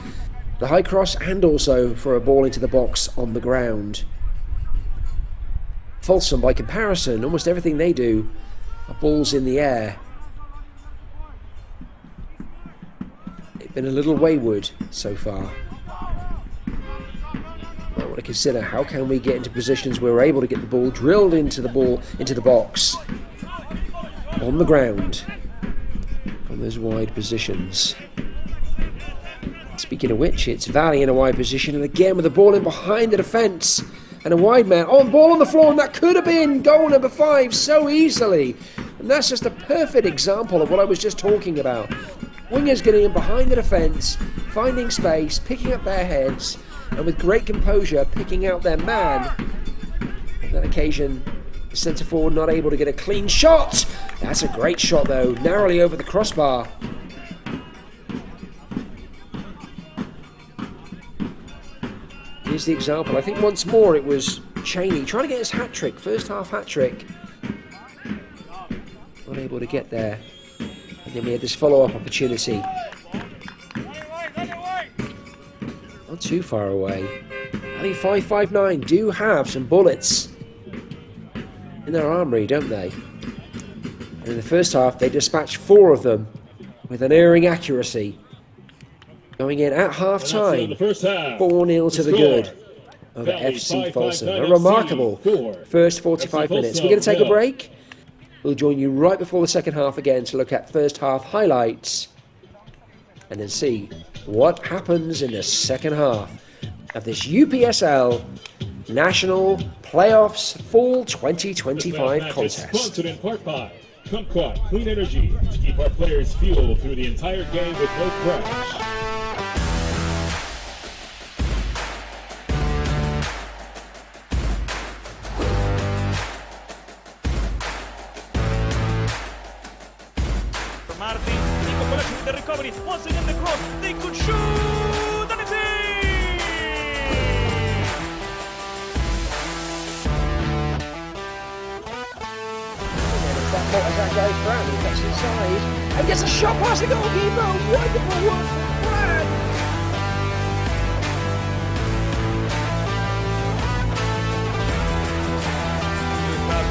the high cross and also for a ball into the box on the ground. Folsom, by comparison, almost everything they do are balls in the air. They've been a little wayward so far. I want to consider how can we get into positions where we're able to get the ball drilled into the box on the ground from those wide positions. Speaking of which, it's Valley in a wide position, and again with the ball in behind the defence and a wide man on ball on the floor, and that could have been goal number 5 so easily. And that's just a perfect example of what I was just talking about. Wingers getting in behind the defence, finding space, picking up their heads, and with great composure picking out their man. On that occasion, the centre forward not able to get a clean shot. That's a great shot though, narrowly over the crossbar. Here's the example. I think once more it was Cheney trying to get his hat-trick, first half hat-trick. Not able to get there. And then we had this follow-up opportunity. Not too far away. Valley 5-5-9 do have some bullets in their armoury, don't they? And in the first half, they dispatched 4 of them with unerring accuracy. Going in at half-time, 4-0 to the good over FC Folsom. A remarkable first 45 minutes. We're going to take a break. We'll join you right before the second half again to look at first half highlights and then see what happens in the second half of this UPSL National Playoffs Fall 2025 contest. Sponsored in part by Kumquat Clean Energy to keep our players fueled through the entire game with no crash. Martin, Nico Colascio with the recovery, once again the cross, they could shoot, and it's in! That guy Brown, he gets inside and gets a shot past the goalkeeper. Wonderful work from Brad.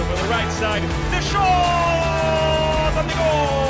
Over the right side, the shot, and the goal!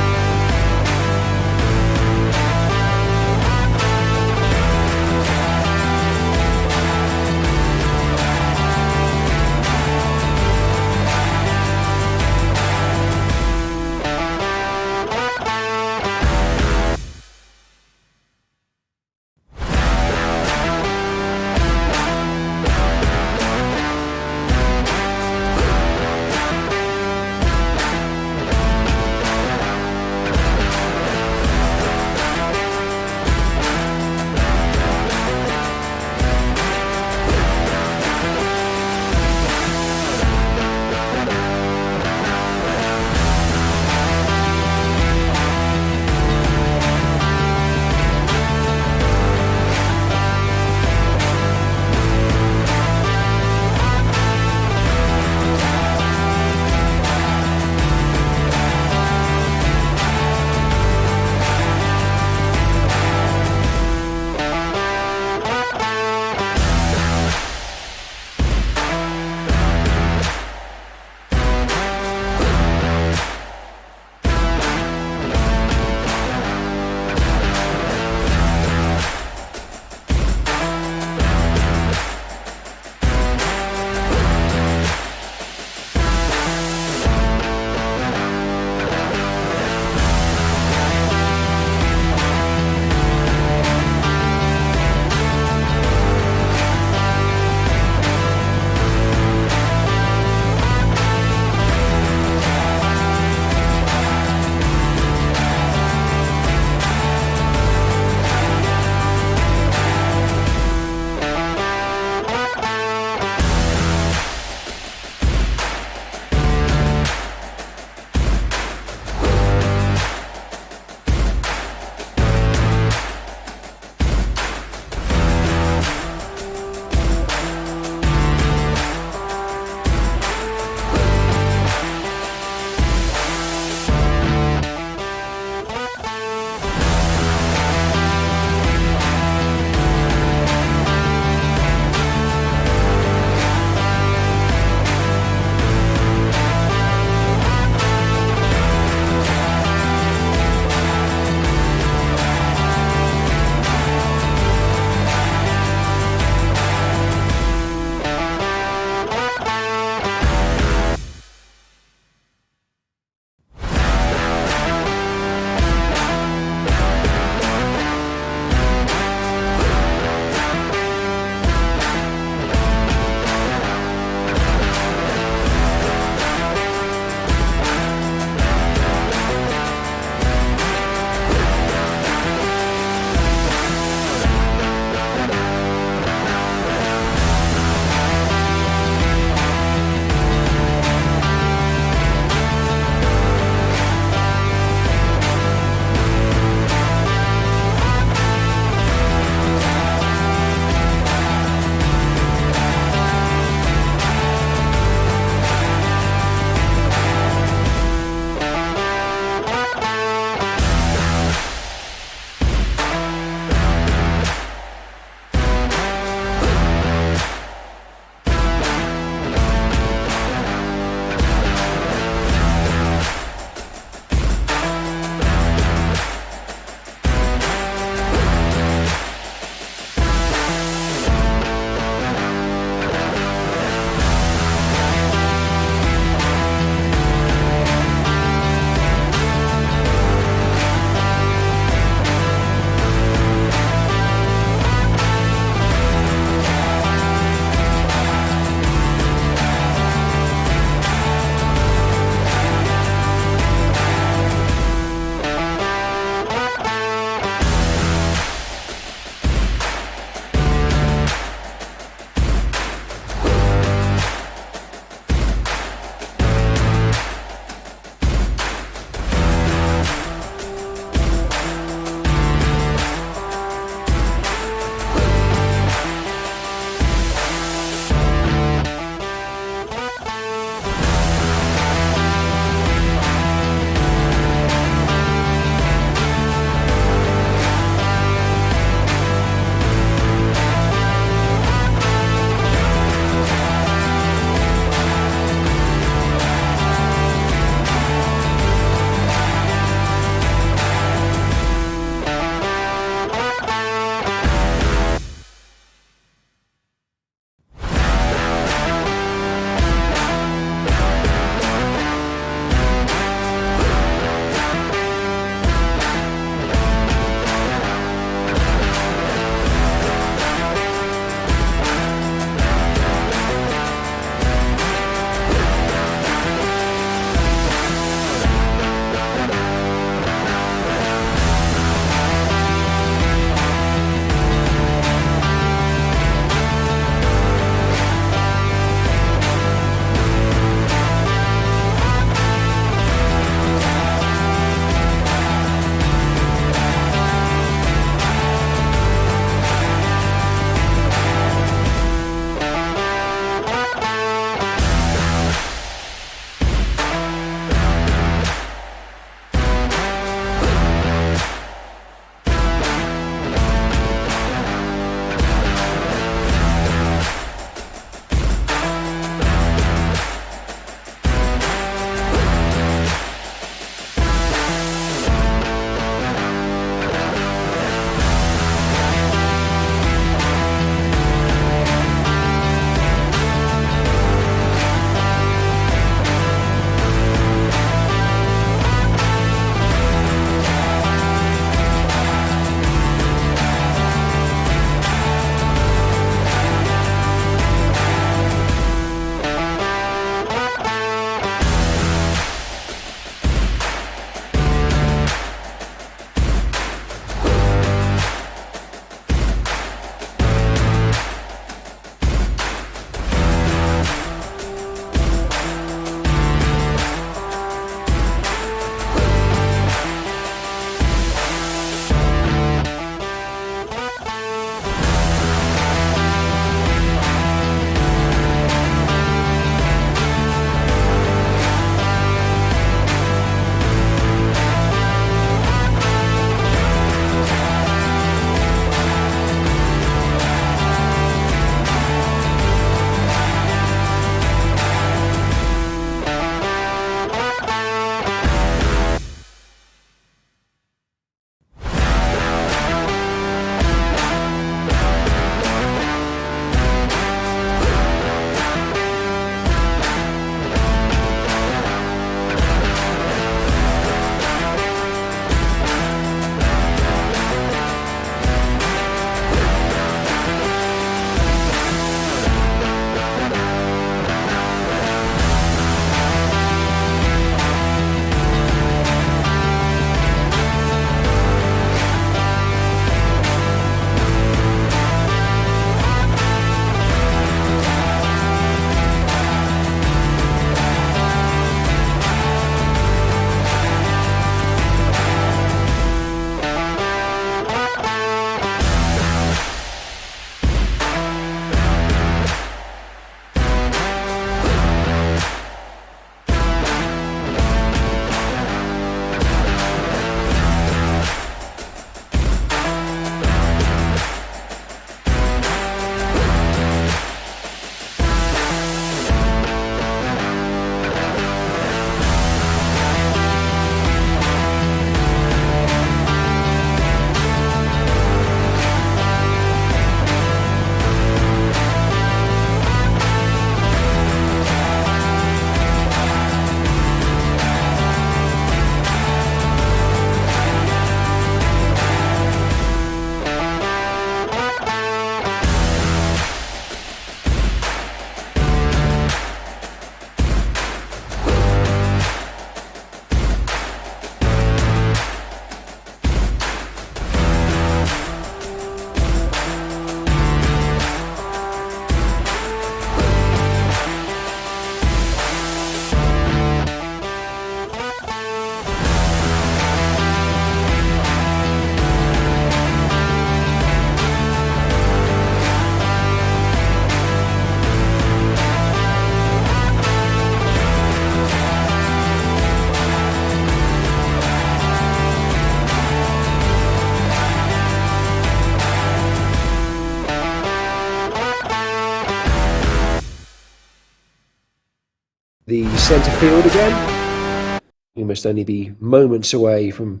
the centre field again. We must only be moments away from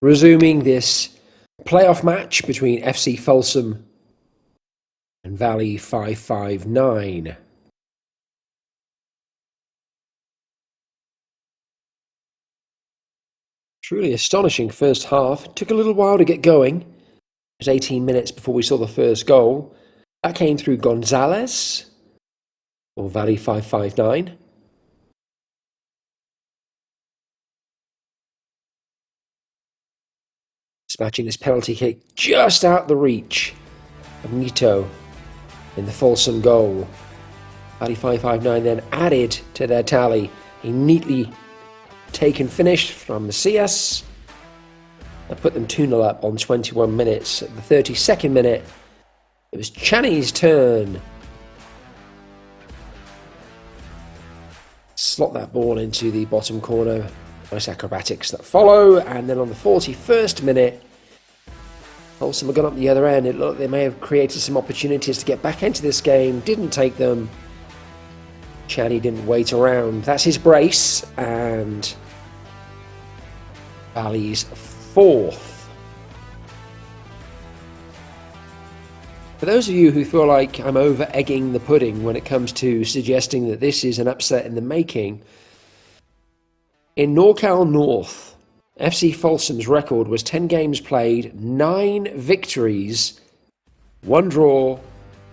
resuming this playoff match between FC Folsom and Valley 559. Truly astonishing first half. It took a little while to get going. It was 18 minutes before we saw the first goal. That came through Gonzalez, or Valley 559. Dispatching this penalty kick just out the reach of Nito in the Folsom goal. Valley 559 then added to their tally a neatly taken finish from Macias. That put them 2-0 up on 21 minutes. At the 32nd minute, it was Channy's turn. Slot that ball into the bottom corner. Nice acrobatics that follow. And then on the 41st minute, Folsom have gone up the other end. It looked like they may have created some opportunities to get back into this game. Didn't take them. Channy didn't wait around. That's his brace. And Valley's fourth. For those of you who feel like I'm over-egging the pudding when it comes to suggesting that this is an upset in the making, in NorCal North, FC Folsom's record was 10 games played, 9 victories, 1 draw,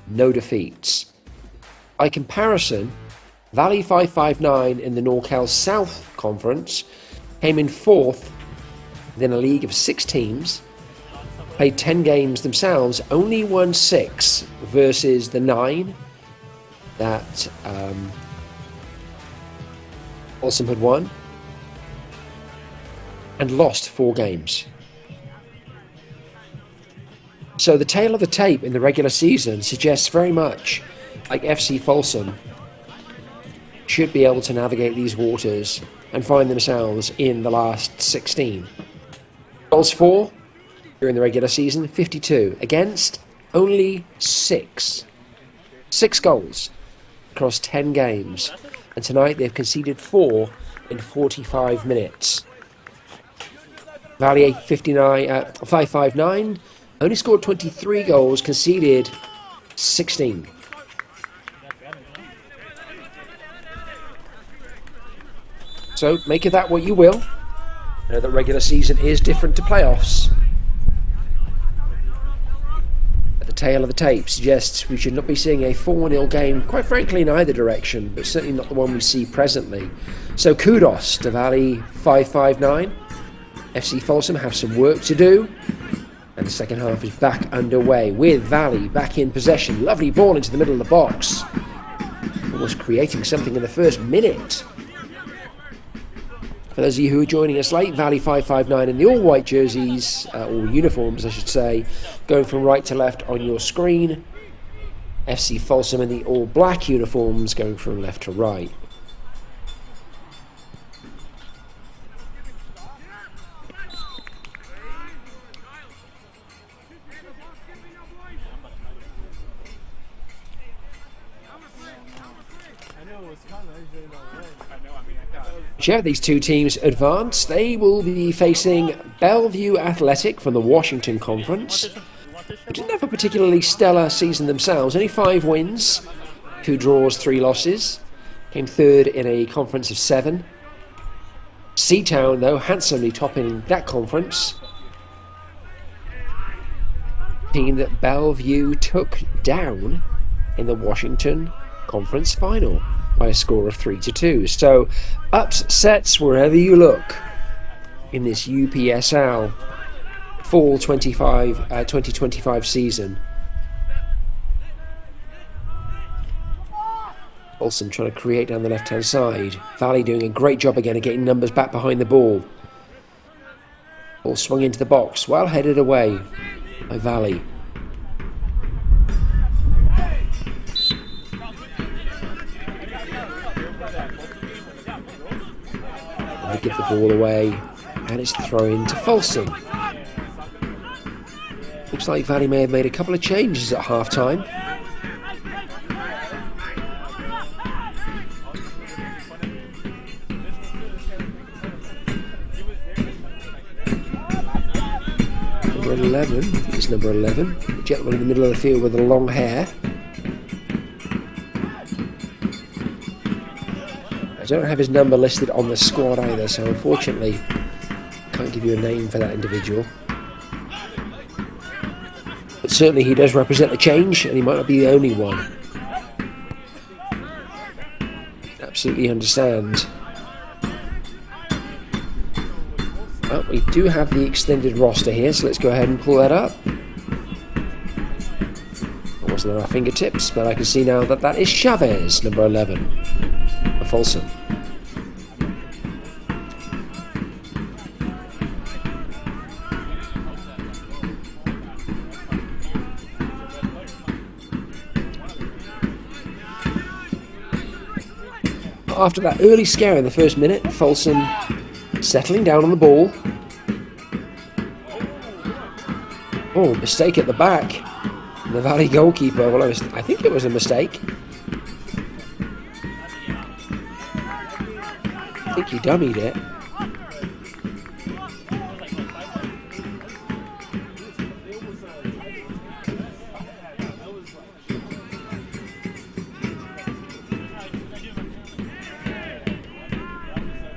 no defeats. By comparison, Valley 559 in the NorCal South Conference came in 4th within a league of 6 teams, played 10 games themselves, only won 6 versus the 9 that Folsom had won, and lost 4 games. So the tale of the tape in the regular season suggests very much like FC Folsom should be able to navigate these waters and find themselves in the last 16. Goals for during the regular season, 52. Against, only 6. 6 goals across 10 games. And tonight they've conceded 4 in 45 minutes. Valley 559 only scored 23 goals, conceded 16. So make of that what you will. I know that regular season is different to playoffs. But the tale of the tape suggests we should not be seeing a 4-0 game, quite frankly, in either direction, but certainly not the one we see presently. So kudos to Valley 559. FC Folsom have some work to do. And the second half is back underway with Valley back in possession. Lovely ball into the middle of the box. Almost creating something in the first minute. For those of you who are joining us late, Valley 559 in the all-white jerseys, or uniforms I should say, going from right to left on your screen. FC Folsom in the all-black uniforms going from left to right. Whichever these two teams advance, they will be facing Bellevue Athletic from the Washington Conference, who didn't have a particularly stellar season themselves. Only 5 wins, 2 draws, 3 losses. Came 3rd in a conference of 7. Seatown, though, handsomely topping that conference. Team that Bellevue took down in the Washington Conference Final by a score of 3-2. So upsets wherever you look in this UPSL fall 2025 season. Folsom trying to create down the left hand side. Valley doing a great job again of getting numbers back behind the ball. Ball swung into the box, well headed away by Valley. They give the ball away, and it's thrown to Folsom. Looks like Valley may have made a couple of changes at half-time. number 11. I think it's number 11. The gentleman in the middle of the field with the long hair. I don't have his number listed on the squad either, so unfortunately can't give you a name for that individual. But certainly he does represent a change, and he might not be the only one. Absolutely understand. Well, we do have the extended roster here, so let's go ahead and pull that up. It wasn't on our fingertips, but I can see now that that is Chavez, number 11, of Folsom. After that early scare in the first minute, Folsom settling down on the ball. Oh, mistake at the back. The Valley goalkeeper, well, I think it was a mistake. I think he dummied it.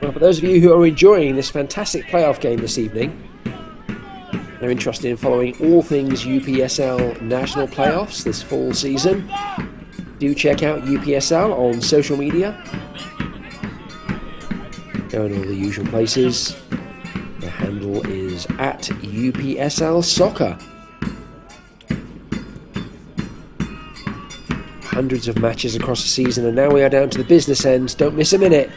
Well, for those of you who are enjoying this fantastic playoff game this evening, and are interested in following all things UPSL national playoffs this fall season, do check out UPSL on social media. Go in all the usual places. The handle is at UPSL Soccer. Hundreds of matches across the season, and now we are down to the business end. Don't miss a minute.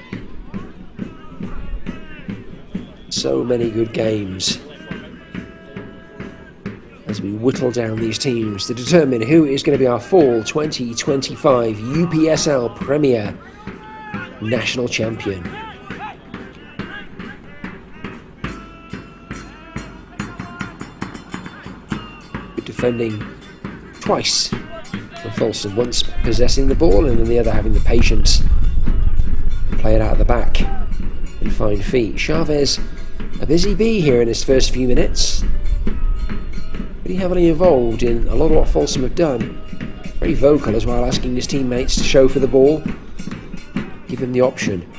So many good games as we whittle down these teams to determine who is going to be our fall 2025 UPSL Premier National Champion. Good defending twice from Folsom, once possessing the ball and then the other having the patience to play it out of the back and find feet. Chavez, a busy bee here in his first few minutes. Pretty heavily involved in a lot of what Folsom have done. Very vocal as well, asking his teammates to show for the ball. Give him the option.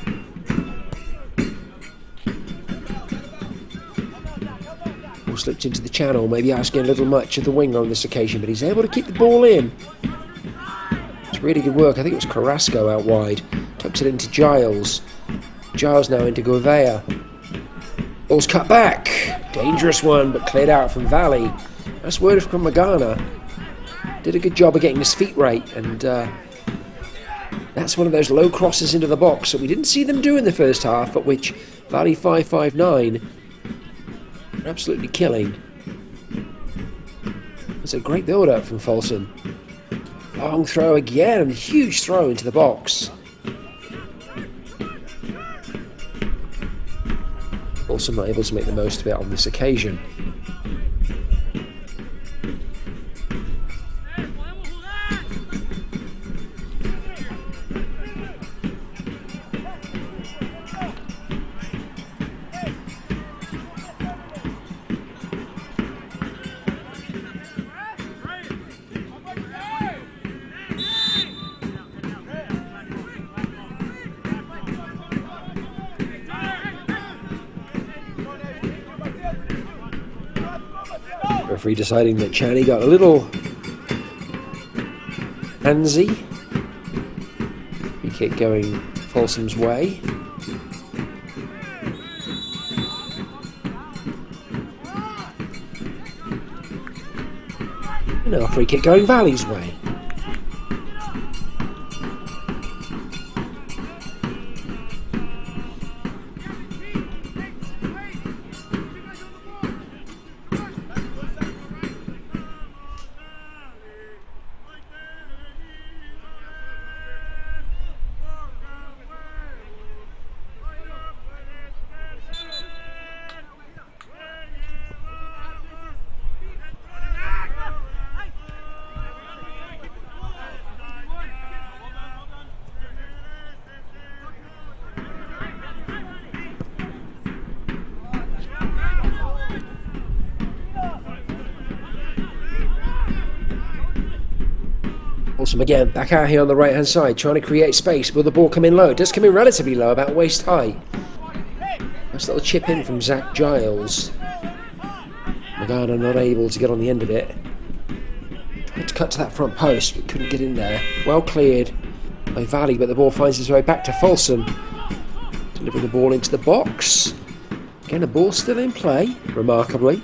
Ball slipped into the channel, maybe asking a little much of the winger on this occasion, but he's able to keep the ball in. It's really good work. I think it was Carrasco out wide. Tucks it into Giles. Giles now into Gouveia. Ball's cut back. Dangerous one, but cleared out from Valley. That's word from Magana. Did a good job of getting his feet right, and that's one of those low crosses into the box that we didn't see them do in the first half, but which Valley 559 are absolutely killing. It's a great build-up from Folsom. Long throw again, and a huge throw into the box. Also not able to make the most of it on this occasion. Referee deciding that Channy got a little handsy. Free kick going Folsom's way. And now a free kick going Valley's way. Folsom again, back out here on the right-hand side, trying to create space. Will the ball come in low? It does come in relatively low, about waist height. Nice little chip in from Zach Giles. Magana not able to get on the end of it. Tried to cut to that front post, but couldn't get in there. Well cleared by Valley, but the ball finds its way back to Folsom. Delivering the ball into the box. Again, the ball still in play, remarkably.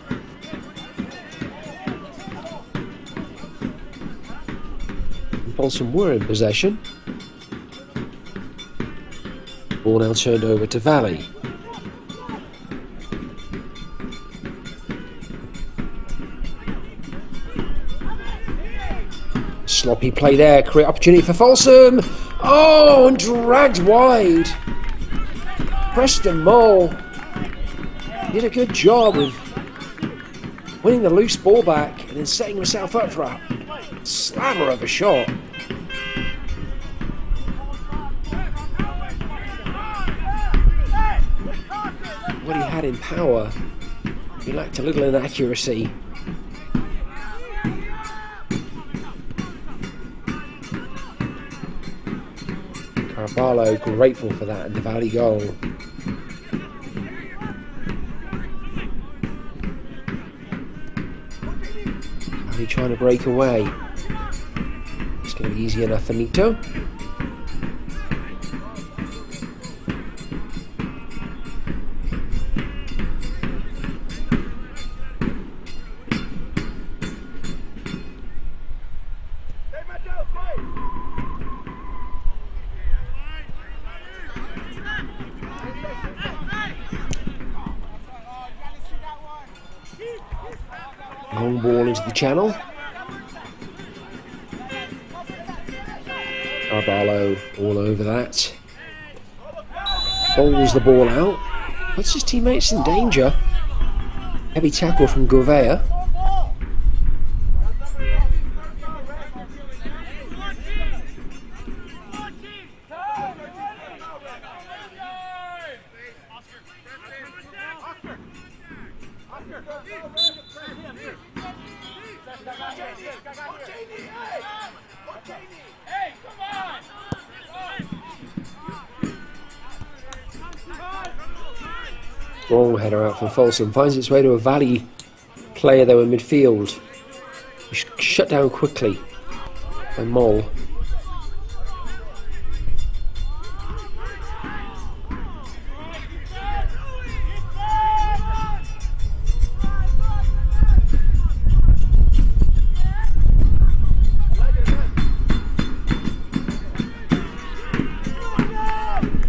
Folsom were in possession. Ball now turned over to Valley. Sloppy play there, create opportunity for Folsom. Oh, and dragged wide. Preston Mole did a good job of winning the loose ball back and then setting himself up for a slammer of a shot. What he had in power, he lacked a little in accuracy. Carvalho grateful for that and the Valley goal. Valley trying to break away. It's going to be easy enough for Nito. Long ball into the channel. Carvalho all over that. Bowls the ball out. Puts his teammates in danger. Heavy tackle from Gouveia. Ball header out from Folsom. Finds its way to a Valley player though in midfield. Shut down quickly by Mole.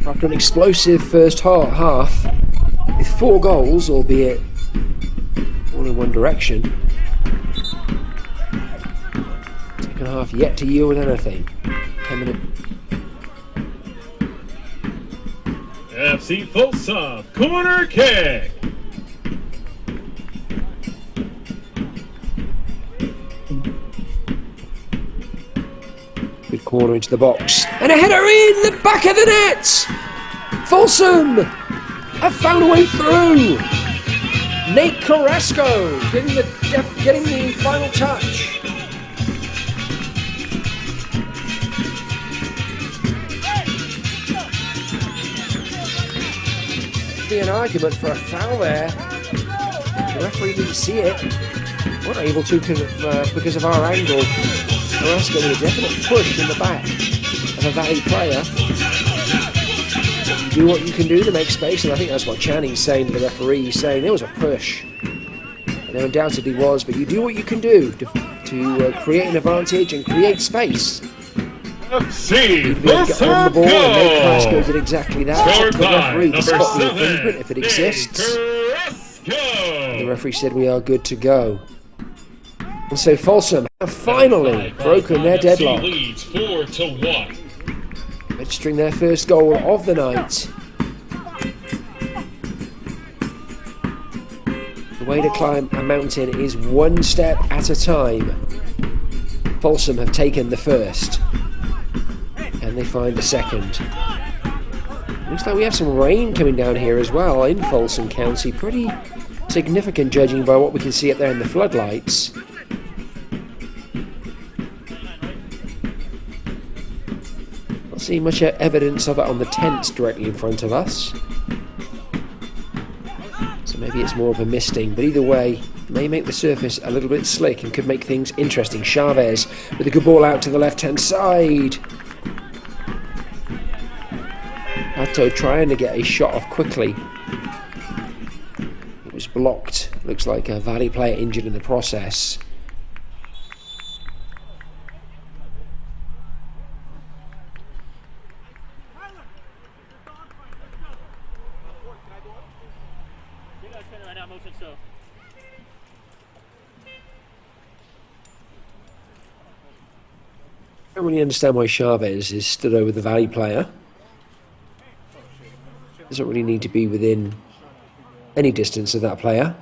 After an explosive first half, with 4 goals, albeit all in one direction, second half yet to yield anything. 10-minute. FC Folsom, corner kick. Good corner into the box. And a header in the back of the net! Folsom have found a way through. Nate Carrasco getting the final touch. Be an argument for a foul there. The referee didn't see it. We're not able to because of our angle. Carrasco with a definite push in the back of a Valley player. Do what you can do to make space, and I think that's what Channy's saying to the referee. He's saying there was a push, and there undoubtedly was, but you do what you can do to create an advantage and create space. FC Get on the ball, and Nate Carrasco did exactly that. It's up to the referee to spot the 7, infringement if it exists. And the referee said we are good to go. And so Folsom have finally broken their deadlock, leads 4-1. registering their first goal of the night. The way to climb a mountain is one step at a time. Folsom have taken the first, and they find the second. Looks like we have some rain coming down here as well in Folsom County. Pretty significant judging by what we can see up there in the floodlights. see much evidence of it on the tents directly in front of us. So maybe it's more of a misting, but either way, may make the surface a little bit slick and could make things interesting. Chavez with a good ball out to the left-hand side. Pato trying to get a shot off quickly. It was blocked. Looks like a Valley player injured in the process. I don't really understand why Chavez is stood over the Valley player. Doesn't really need to be within any distance of that player.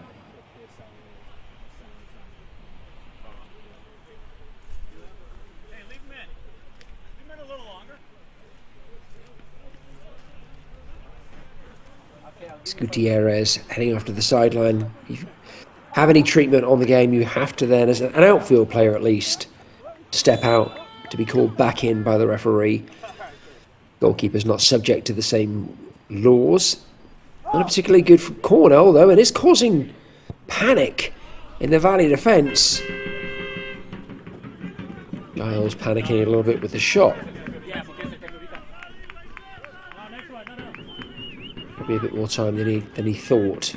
It's Gutierrez heading off to the sideline. If you have any treatment on the game, you have to then, as an outfield player at least, step out to be called back in by the referee. Goalkeeper's not subject to the same laws. Not a particularly good corner, although it is causing panic in the Valley defence. Giles panicking a little bit with the shot. Probably a bit more time than he thought.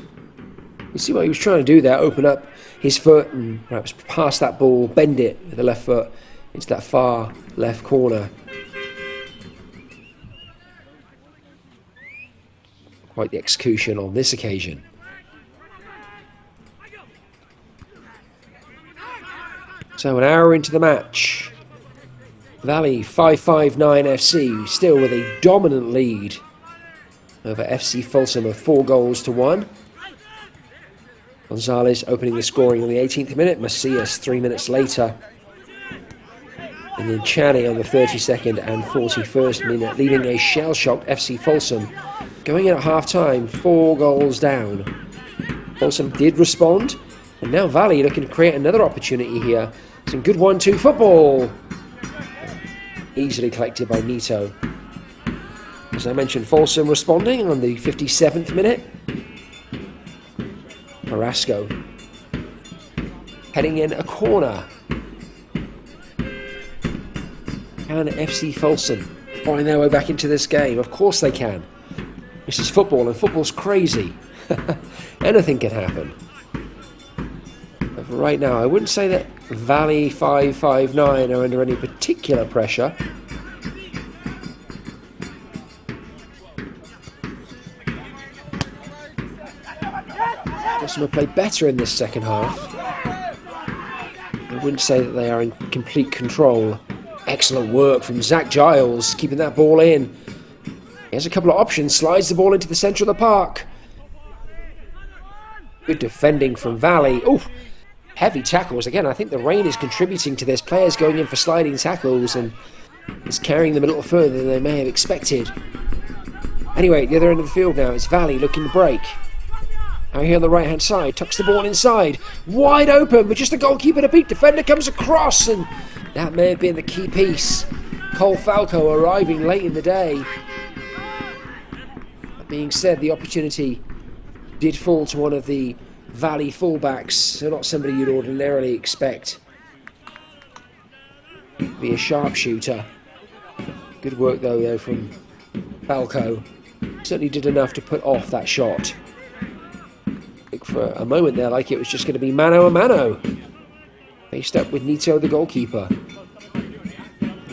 You see what he was trying to do there, open up his foot and perhaps pass that ball, bend it with the left foot into that far left corner. Quite the execution on this occasion. So an hour into the match. Valley 559 FC still with a dominant lead over FC Folsom of 4-1. Gonzalez opening the scoring on the 18th minute. Macias 3 minutes later. And then Channy on the 32nd and 41st minute, leaving a shell-shocked FC Folsom going in at half-time, 4 goals down. Folsom did respond, and now Valley looking to create another opportunity here. Some good 1-2 football. Easily collected by Nito. As I mentioned, Folsom responding on the 57th minute. Carrasco heading in a corner. Can FC Folsom find their way back into this game? Of course they can. This is football, and football's crazy. Anything can happen. But for right now, I wouldn't say that Valley 559 are under any particular pressure. Folsom have played better in this second half. I wouldn't say that they are in complete control. Excellent work from Zach Giles, keeping that ball in. He has a couple of options, slides the ball into the centre of the park. Good defending from Valley. Oh, heavy tackles. Again, I think the rain is contributing to this. Players going in for sliding tackles and it's carrying them a little further than they may have expected. Anyway, at the other end of the field now, it's Valley looking to break. Out here on the right-hand side, tucks the ball inside. Wide open, but just the goalkeeper to beat. Defender comes across, and that may have been the key piece. Cole Falco arriving late in the day. That being said, the opportunity did fall to one of the Valley fullbacks, so not somebody you'd ordinarily expect to be a sharpshooter. Good work though from Falco. Certainly did enough to put off that shot. For a moment there, like it was just going to be mano a mano. Faced up with Nito, the goalkeeper.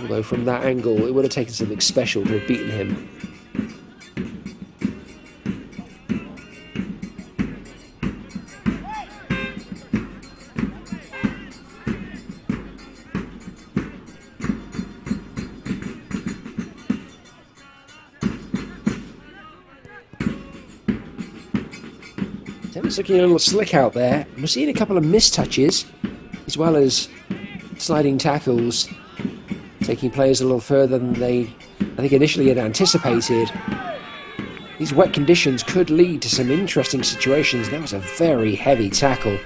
Although from that angle, it would have taken something special to have beaten him. It's looking a little slick out there. We're seeing a couple of mistouches, as well as sliding tackles, taking players a little further than they, I think, initially had anticipated. These wet conditions could lead to some interesting situations. That was a very heavy tackle,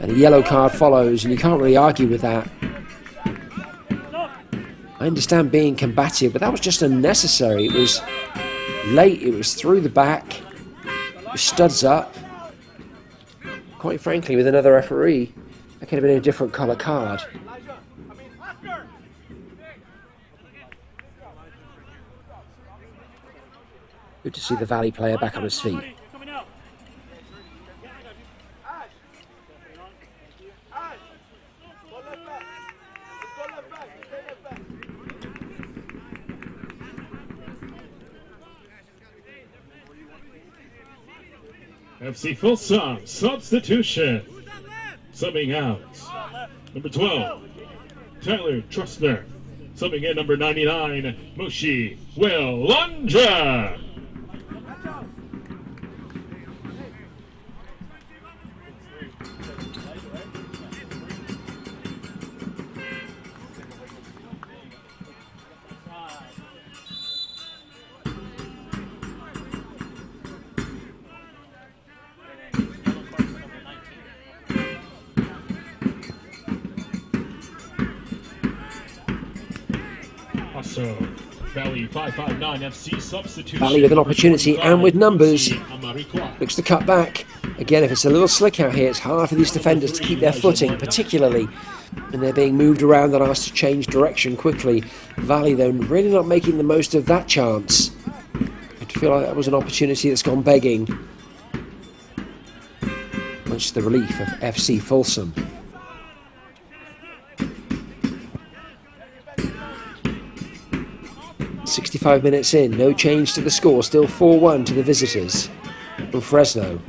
and a yellow card follows, and you can't really argue with that. I understand being combative, but that was just unnecessary. It was late, it was through the back, it was studs up. Quite frankly, with another referee, that could have been a different colour card. Good to see the Valley player back on his feet. FC Folsom, substitution. Subbing out. Number 12, Tyler Trustner. Subbing in number 99, Moshi Wellandra. Also, Valley 559 FC substitution. Valley with an opportunity and with numbers. Looks to cut back. Again, if it's a little slick out here, it's hard for these defenders to keep their footing, particularly when they're being moved around and asked to change direction quickly. Valley, though, really not making the most of that chance. I feel like that was an opportunity that's gone begging. Much to the relief of FC Folsom. "65 minutes in, no change to the score, still 4-1 to the visitors from Fresno."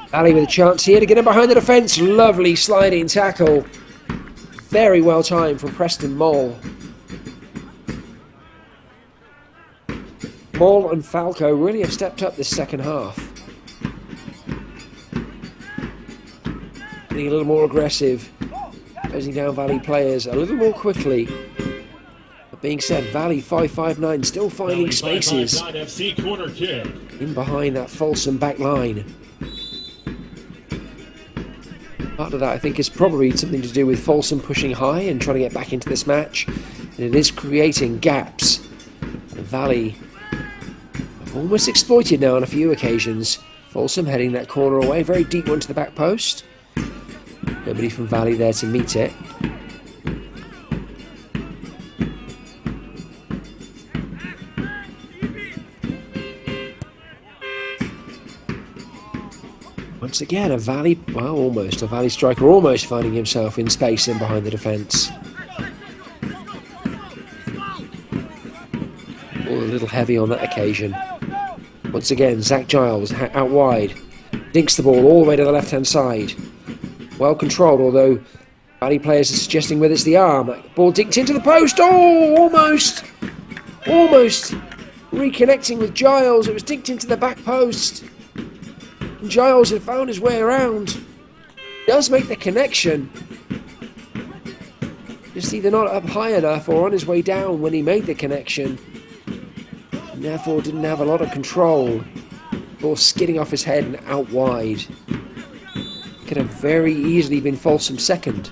Valley with a chance here to get in behind the defence. Lovely sliding tackle. Very well timed from Preston Moll. Moll and Falco really have stepped up this second half. Getting a little more aggressive. Closing down Valley players a little more quickly. That being said, Valley 559 still finding spaces FC corner kick. in behind that Folsom back line. Part of that, I think, is probably something to do with Folsom pushing high and trying to get back into this match. And it is creating gaps. And Valley have almost exploited now on a few occasions. Folsom heading that corner away, very deep one to the back post. Nobody from Valley there to meet it. Once again, a Valley striker almost finding himself in space in behind the defence. All a little heavy on that occasion. Once again, Zach Giles out wide. Dinks the ball all the way to the left-hand side. Well controlled, although Valley players are suggesting whether it's the arm. That ball dinked into the post. Oh, almost reconnecting with Giles. It was dinked into the back post. Giles had found his way around. Does make the connection. Just either not up high enough or on his way down when he made the connection. And therefore didn't have a lot of control. Ball skidding off his head and out wide. Could have very easily been Folsom's second.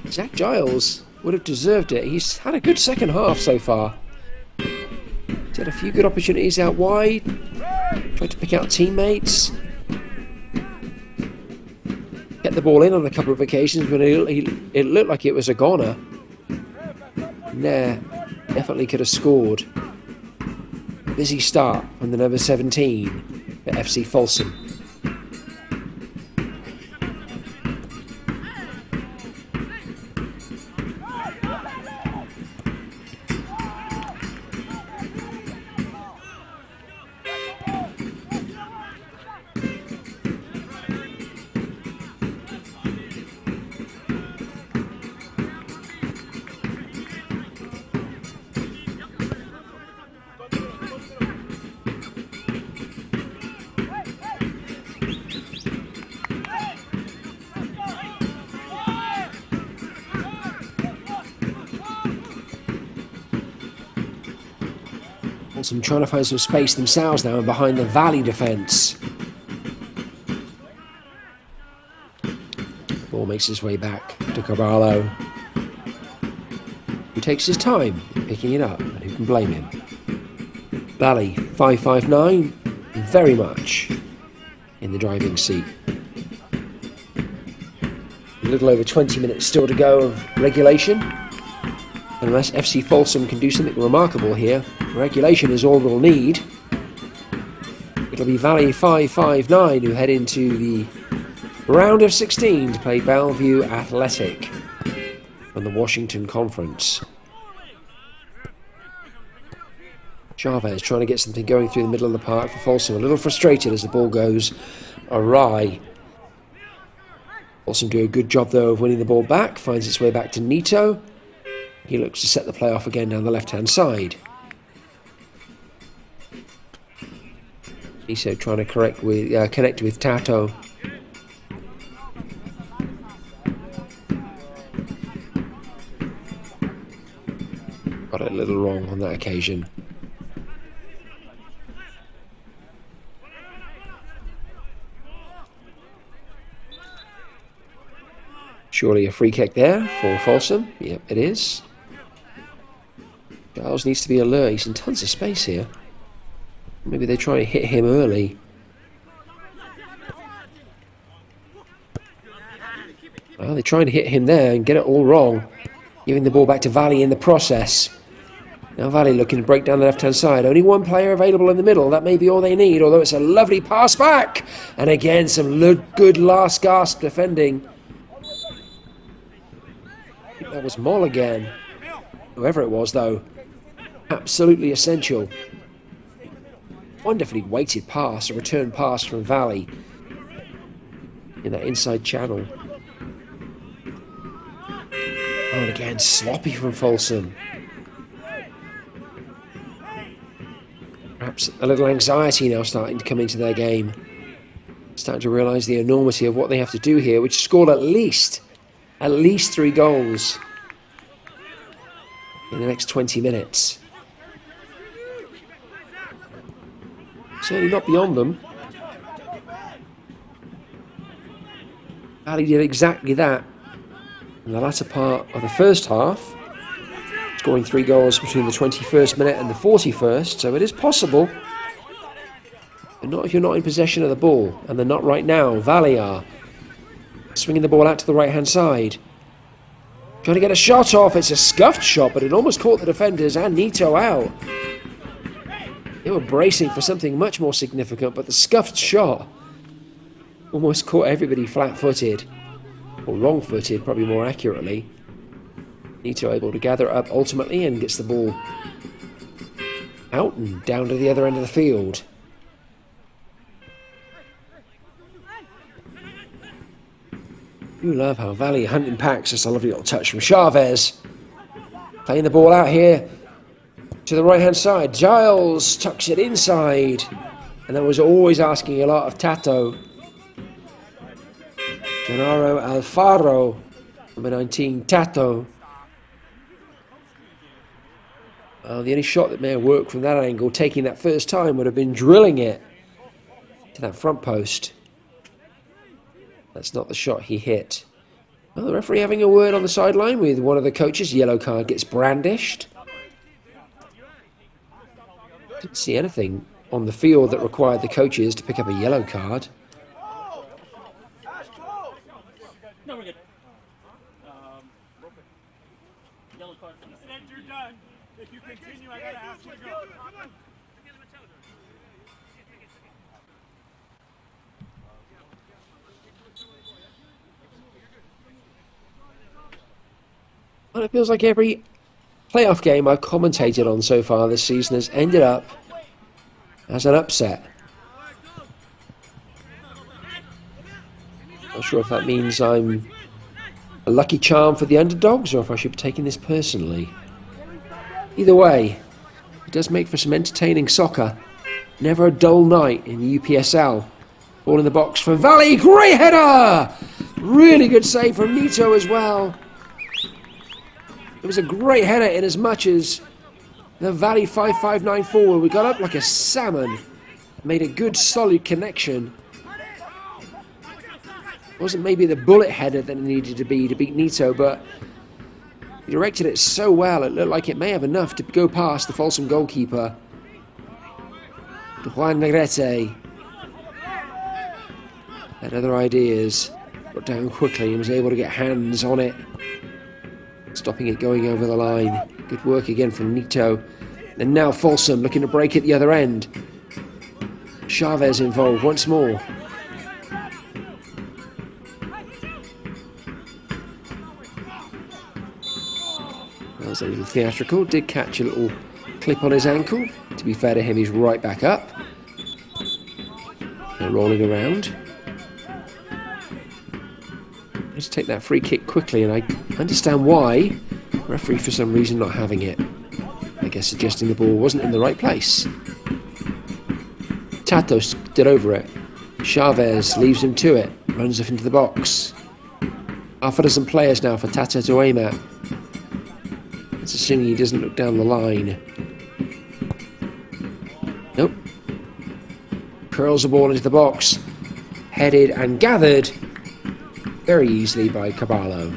Zach Giles would have deserved it. He's had a good second half so far. He's had a few good opportunities out wide. Tried to pick out teammates. Get the ball in on a couple of occasions when it looked like it was a goner. Nah, definitely could have scored. Busy start from the number 17 at FC Folsom. Folsom trying to find some space themselves now and behind the Valley defence. Ball makes his way back to Carvalho, who takes his time picking it up, and who can blame him? Valley 5-5-9, very much in the driving seat. A little over 20 minutes still to go of regulation. Unless FC Folsom can do something remarkable here, regulation is all they'll need. It'll be Valley 5-5-9 who head into the round of 16 to play Bellevue Athletic from the Washington Conference. Chavez trying to get something going through the middle of the park for Folsom. A little frustrated as the ball goes awry. Folsom do a good job though of winning the ball back. Finds its way back to Nito. He looks to set the play off again down the left-hand side. Nito trying to connect with Tato. Got it a little wrong on that occasion. Surely a free kick there for Folsom. Yep, it is. Giles needs to be alert. He's in tons of space here. Maybe they try and hit him early. Well, they're trying to hit him there and get it all wrong. Giving the ball back to Valley in the process. Now Valley looking to break down the left-hand side. Only one player available in the middle. That may be all they need, although it's a lovely pass back. And again, some good last gasp defending. I think that was Moll again. Whoever it was, though. Absolutely essential. Wonderfully weighted pass, a return pass from Valley in that inside channel. Oh, and again, sloppy from Folsom. Perhaps a little anxiety now starting to come into their game. Starting to realise the enormity of what they have to do here, which scored at least 3 goals in the next 20 minutes. Certainly not beyond them. Valley did exactly that in the latter part of the first half, scoring 3 goals between the 21st minute and the 41st, so it is possible. But not if you're not in possession of the ball, and they're not right now. Valley are. Swinging the ball out to the right-hand side. Trying to get a shot off. It's a scuffed shot, but it almost caught the defenders and Nito out. They were bracing for something much more significant, but the scuffed shot almost caught everybody flat-footed. Or wrong-footed, probably more accurately. Nito able to gather up ultimately and gets the ball out and down to the other end of the field. You love how Valley hunting packs. Just a lovely little touch from Chavez. Playing the ball out here to the right-hand side. Giles tucks it inside. And that was always asking a lot of Tato. Gennaro Alfaro, number 19, Tato. The only shot that may have worked from that angle, taking that first time, would have been drilling it to that front post. That's not the shot he hit. Well, the referee having a word on the sideline with one of the coaches. Yellow card gets brandished. Didn't see anything on the field that required the coaches to pick up a yellow card. No, we're good. Yellow card. He said you're done. If you continue, I gotta ask you to go. Well, it feels like every playoff game I've commentated on so far this season has ended up as an upset. Not sure if that means I'm a lucky charm for the underdogs or if I should be taking this personally. Either way, it does make for some entertaining soccer. Never a dull night in the UPSL. Ball in the box for Valley. Great header! Really good save from Nito as well. It was a great header in as much as The Valley 5-5-9 forward. We got up like a salmon. Made a good solid connection. Wasn't maybe the bullet header that it needed to be to beat Nito, but he directed it so well it looked like it may have enough to go past the Folsom goalkeeper. Juan Negrete had other ideas, got down quickly and was able to get hands on it, stopping it going over the line. Good work again from Nito. And now Folsom looking to break at the other end. Chavez involved once more. That was a little theatrical, did catch a little clip on his ankle. To be fair to him, he's right back up. They're rolling around. Let's take that free kick quickly, and I understand why. Referee for some reason not having it. I guess suggesting the ball wasn't in the right place. Tato stood over it. Chavez leaves him to it. Runs off into the box. Half a dozen players now for Tato to aim at. That's assuming he doesn't look down the line. Nope. Curls the ball into the box. Headed and gathered very easily by Caballo.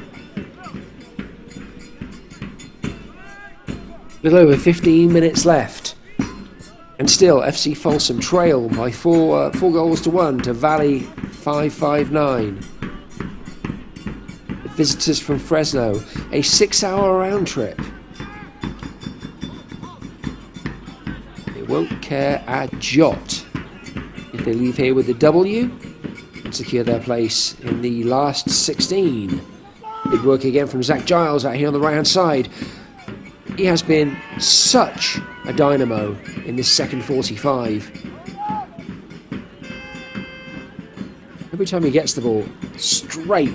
A little over 15 minutes left. And still, FC Folsom trail by four goals to 1 to Valley 5-5-9. The visitors from Fresno, a 6-hour round trip. They won't care a jot if they leave here with the W and secure their place in the last 16. Big work again from Zach Giles out here on the right hand side. He has been such a dynamo in this second 45. Every time he gets the ball, straight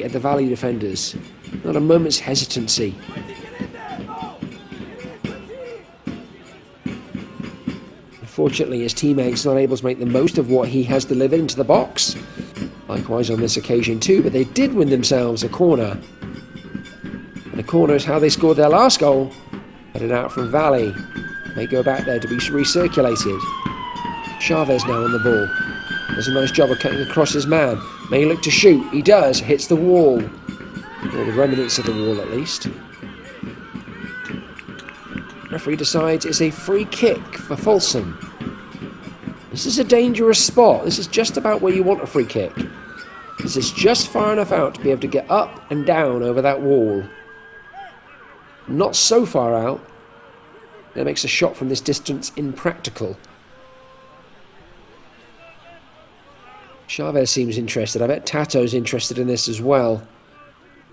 at the Valley defenders. Not a moment's hesitancy. Unfortunately, his teammates not able to make the most of what he has delivered into the box. Likewise on this occasion too, but they did win themselves a corner. And the corner is how they scored their last goal. Headed out from Valley. May go back there to be recirculated. Chavez now on the ball. Does a nice job of cutting across his man. May look to shoot. He does. Hits the wall. Or the remnants of the wall at least. Referee decides it's a free kick for Folsom. This is a dangerous spot. This is just about where you want a free kick. This is just far enough out to be able to get up and down over that wall. Not so far out that makes a shot from this distance impractical. Chavez seems interested. I bet Tato's interested in this as well.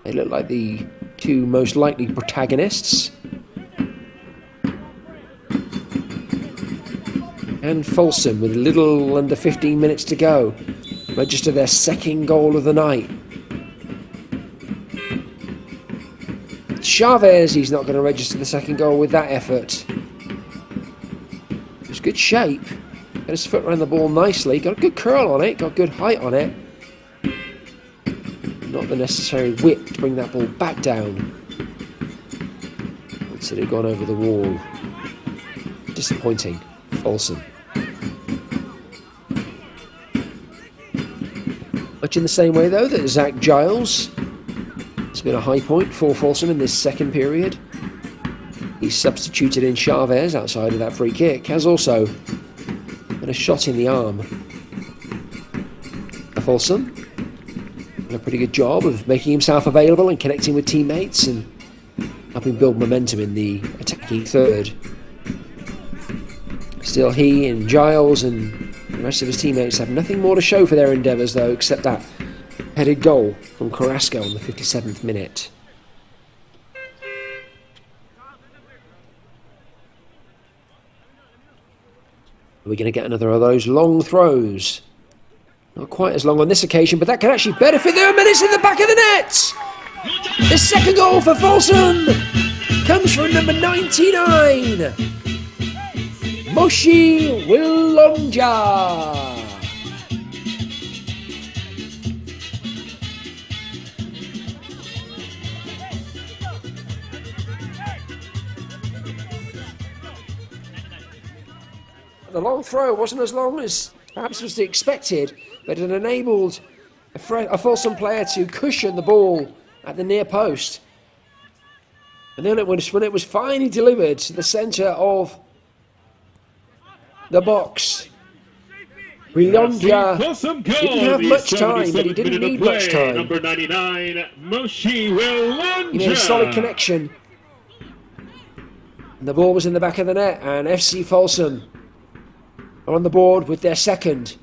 They look like the two most likely protagonists. And Folsom, with a little under 15 minutes to go, register their second goal of the night. Chavez, he's not going to register the second goal with that effort. It's good shape. Got his foot around the ball nicely. Got a good curl on it. Got good height on it. Not the necessary whip to bring that ball back down. Once it had gone over the wall. Disappointing. Folsom. Much in the same way, though, that Zach Giles has been a high point for Folsom in this second period. He's substituted in Chavez outside of that free kick. Has also been a shot in the arm. Folsom done a pretty good job of making himself available and connecting with teammates and helping build momentum in the attacking third. Still, he and Giles and the rest of his teammates have nothing more to show for their endeavours, though, except that headed goal from Carrasco on the 57th minute. We're going to get another of those long throws. Not quite as long on this occasion, but that can actually benefit them, and it's in the back of the net! The second goal for Folsom comes from number 99, Moshi Willonja. The long throw wasn't as long as perhaps was expected, but it enabled a Folsom player to cushion the ball at the near post. And then when it was finally delivered to the centre of the box, Wilonja didn't have much time, but he didn't need much time. Number 99, Moshi Wilonja. He made a solid connection. And the ball was in the back of the net, and FC Folsom are on the board with their second.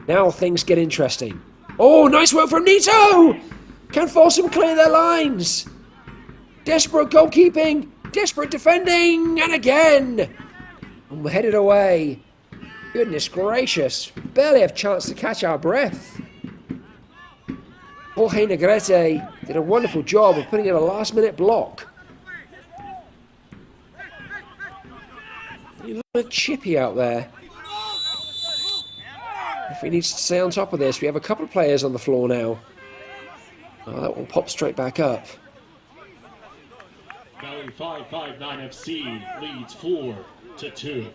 Now things get interesting. Oh, nice work from Nito! Can Folsom clear their lines? Desperate goalkeeping, desperate defending, and again! And we're headed away. Goodness gracious, barely have a chance to catch our breath. Jorge Negrete did a wonderful job of putting in a last-minute block. You look chippy out there. If he needs to stay on top of this, we have a couple of players on the floor now. Oh, that will pop straight back up. Valley 559 FC leads 4-2.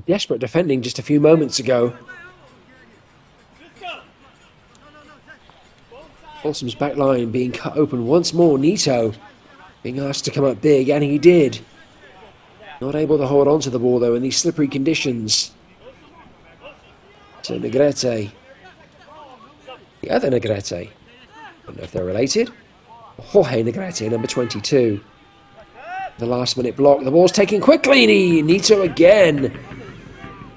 Desperate defending just a few moments ago. Folsom's back line being cut open once more. Nito being asked to come up big, and he did. Not able to hold on to the ball, though, in these slippery conditions. So Negrete. The other Negrete. I don't know if they're related. Jorge Negrete, number 22. The last-minute block. The ball's taken quickly. Nito again.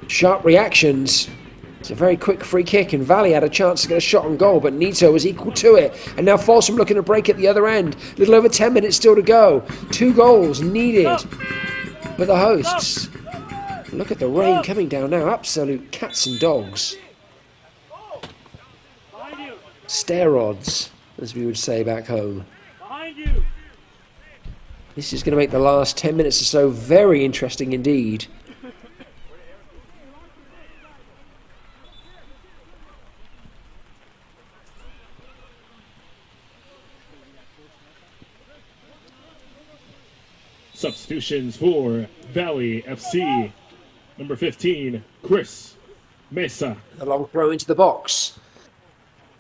Sharp reactions. It's a very quick free kick, and Valley had a chance to get a shot on goal, but Nito was equal to it. And now Folsom looking to break at the other end. A little over 10 minutes still to go. 2 goals needed for the hosts. Look at the rain coming down now. Absolute cats and dogs. Stair rods, as we would say back home. This is going to make the last 10 minutes or so very interesting indeed. Substitutions for Valley FC. Number 15, Chris Mesa. A long throw into the box.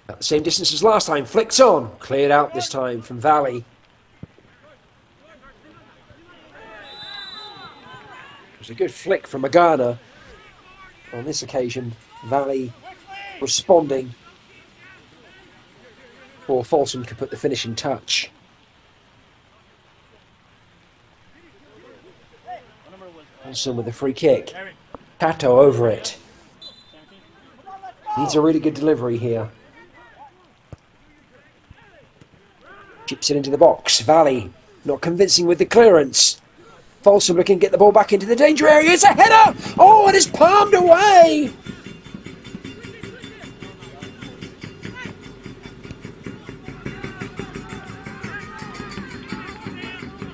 At the same distance as last time. Flicked on. Cleared out this time from Valley. It was a good flick from Magana. On this occasion, Valley responding before Folsom could put the finishing touch. Folsom with a free kick. Tato over it. Needs a really good delivery here. Chips it into the box. Valley not convincing with the clearance. Folsom looking to get the ball back into the danger area. It's a header! Oh, it is palmed away!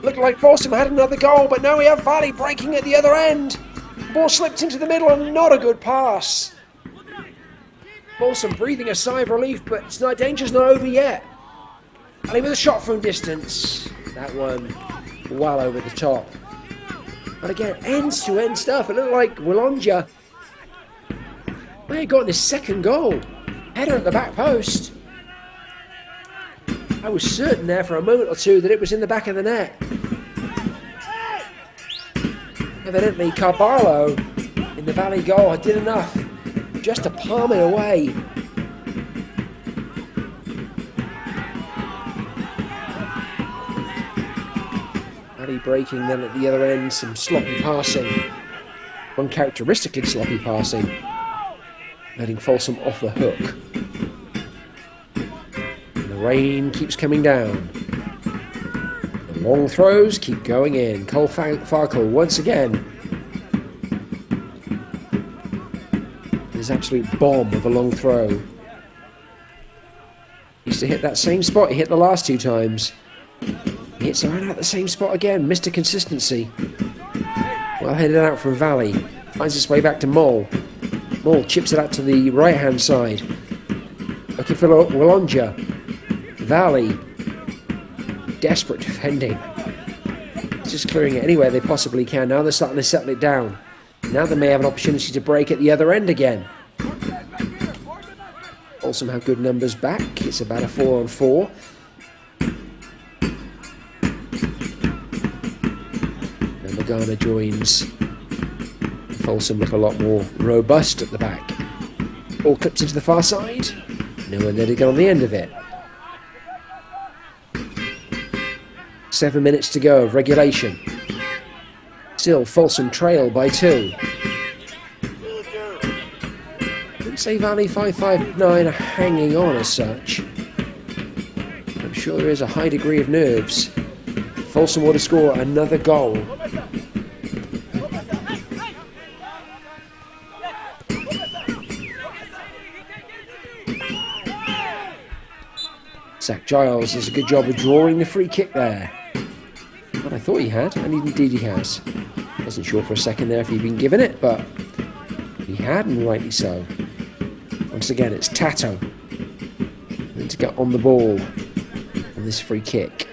Looked like Folsom had another goal, but now we have Valley breaking at the other end. Ball slipped into the middle and not a good pass. Folsom breathing a sigh of relief, but danger's not over yet. Valley with a shot from distance. That one well over the top. But again, ends-to-end stuff. It looked like Wilonja may have gotten his second goal. Header at the back post. I was certain there for a moment or two that it was in the back of the net. Evidently, Carballo in the Valley goal did enough just to palm it away. Valley breaking, then at the other end, some sloppy passing. Uncharacteristically sloppy passing. Letting Folsom off the hook. Rain keeps coming down. The long throws keep going in. Cole Farkle once again. This absolute bomb of a long throw. He used to hit that same spot he hit the last 2 times. He hits right out the same spot again. Mr. Consistency. Well headed out from Valley. Finds its way back to Mole. Mole chips it out to the right-hand side. Looking for Walonja. Valley. Desperate defending. Just clearing it anywhere they possibly can. Now they're starting to settle it down. Now they may have an opportunity to break at the other end again. Folsom have good numbers back. It's about a 4-on-4. And Magana joins. Folsom look a lot more robust at the back. Ball clips into the far side. Nowhere there to get on the end of it. 7 minutes to go of regulation. Still, Folsom trail by 2. Wouldn't say Valley 559 are hanging on as such. I'm sure there is a high degree of nerves. Folsom want to score another goal. Zach Giles does a good job of drawing the free kick there. But I thought he had, and indeed he has. Wasn't sure for a second there if he'd been given it, but he had, and rightly so. Once again, it's Tato. Need to get on the ball on this free kick.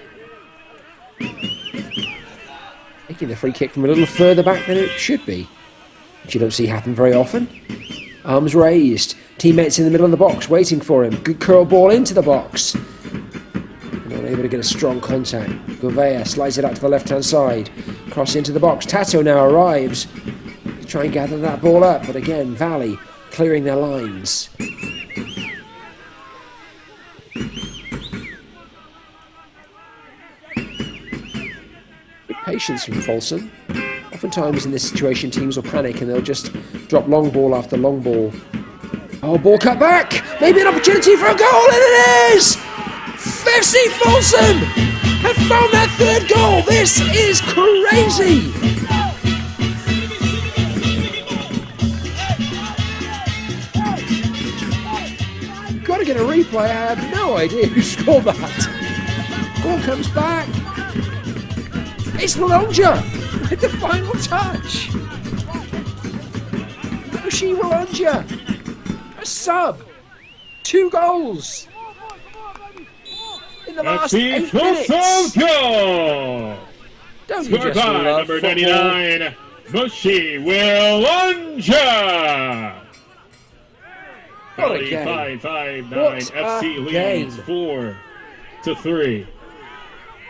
Taking the free kick from a little further back than it should be, which you don't see happen very often. Arms raised. Teammates in the middle of the box waiting for him. Good curl ball into the box. Not able to get a strong contact. Gouveia slides it out to the left-hand side. Cross into the box. Tato now arrives to try and gather that ball up. But again, Valley clearing their lines. Good patience from Folsom. Oftentimes in this situation, teams will panic and they'll just drop long ball after long ball. Oh, ball cut back! Maybe an opportunity for a goal, and it is! FC Folsom have found their third goal! This is crazy! Got to get a replay. I have no idea who scored that. Ball comes back. It's Walonja with the final touch. Yoshi Walonja. A sub. 2 goals in the last 8 minutes. Goal. Don't you Scored just by love number football? 99, Moshi Wilonja. What a Valley game. 559 What FC a leads game. 4-3.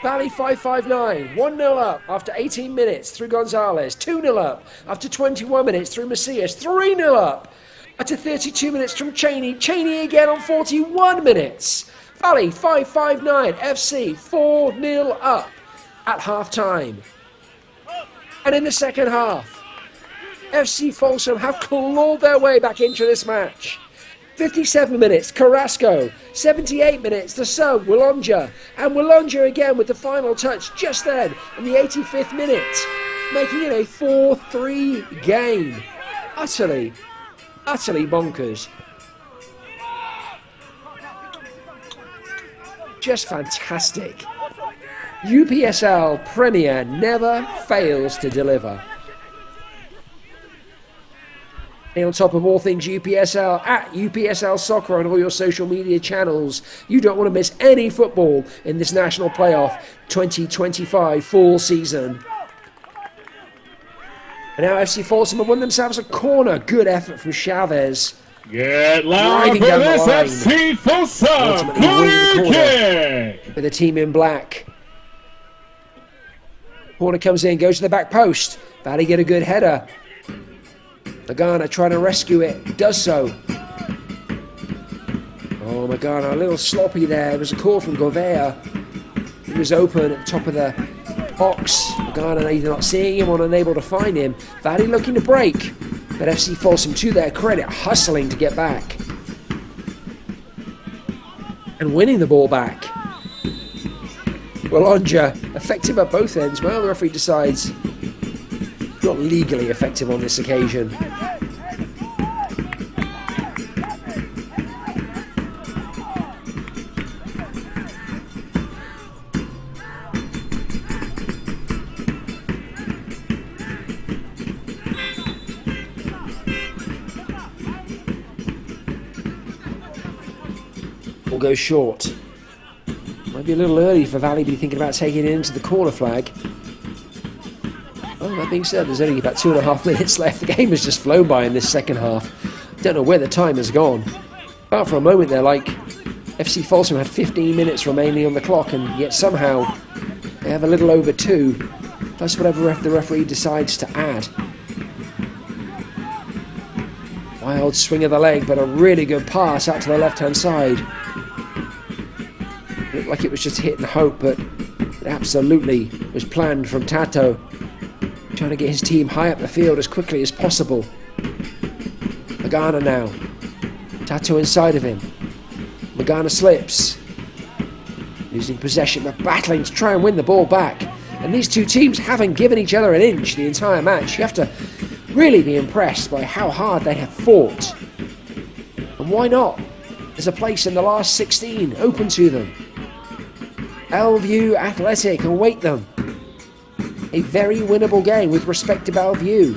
Valley 559, 1-0 up after 18 minutes through Gonzalez, 2-0 up after 21 minutes through Macias, 3-0 up after 32 minutes from Cheney, Cheney again on 41 minutes. Valley 559 FC 4-0 up at half time. And in the second half, FC Folsom have clawed their way back into this match. 57 minutes, Carrasco. 78 minutes, the sub, Walonja. And Walonja again with the final touch just then in the 85th minute, making it a 4-3 game. Utterly bonkers. Just fantastic. UPSL Premier never fails to deliver. And on top of all things UPSL, at UPSL Soccer on all your social media channels. You don't want to miss any football in this national playoff 2025 fall season. And now FC Folsom have won themselves a corner. Good effort from Chavez. Get loud Driving for down the this line. FC Folsom Ultimately winning the corner corner. kick. With the team in black. Corner comes in, goes to the back post. Valley get a good header. Magana trying to rescue it, does so. Oh, Magana, a little sloppy there. There was a call from Gouveia. He was open at the top of the box. Magana either not seeing him or unable to find him. Valley looking to break. But FC Folsom, to their credit, hustling to get back. And winning the ball back. Walonja, effective at both ends. Well, the referee decides not legally effective on this occasion. Ball goes short. Might be a little early for Valley to be thinking about taking it into the corner flag. Well, that being said, there's only about 2.5 minutes left. The game has just flown by in this second half. Don't know where the time has gone. But for a moment there, like FC Folsom had 15 minutes remaining on the clock, and yet somehow they have a little over 2, plus whatever the referee decides to add. Wild swing of the leg, but a really good pass out to the left-hand side. Looked like it was just hit and hope, but it absolutely was planned from Tato, trying to get his team high up the field as quickly as possible. Magana now. Tato inside of him. Magana slips. Losing possession, but battling to try and win the ball back. And these two teams haven't given each other an inch the entire match. You have to really be impressed by how hard they have fought. And why not? There's a place in the last 16 open to them. Bellevue Athletic await them. A very winnable game with respect to Bellevue.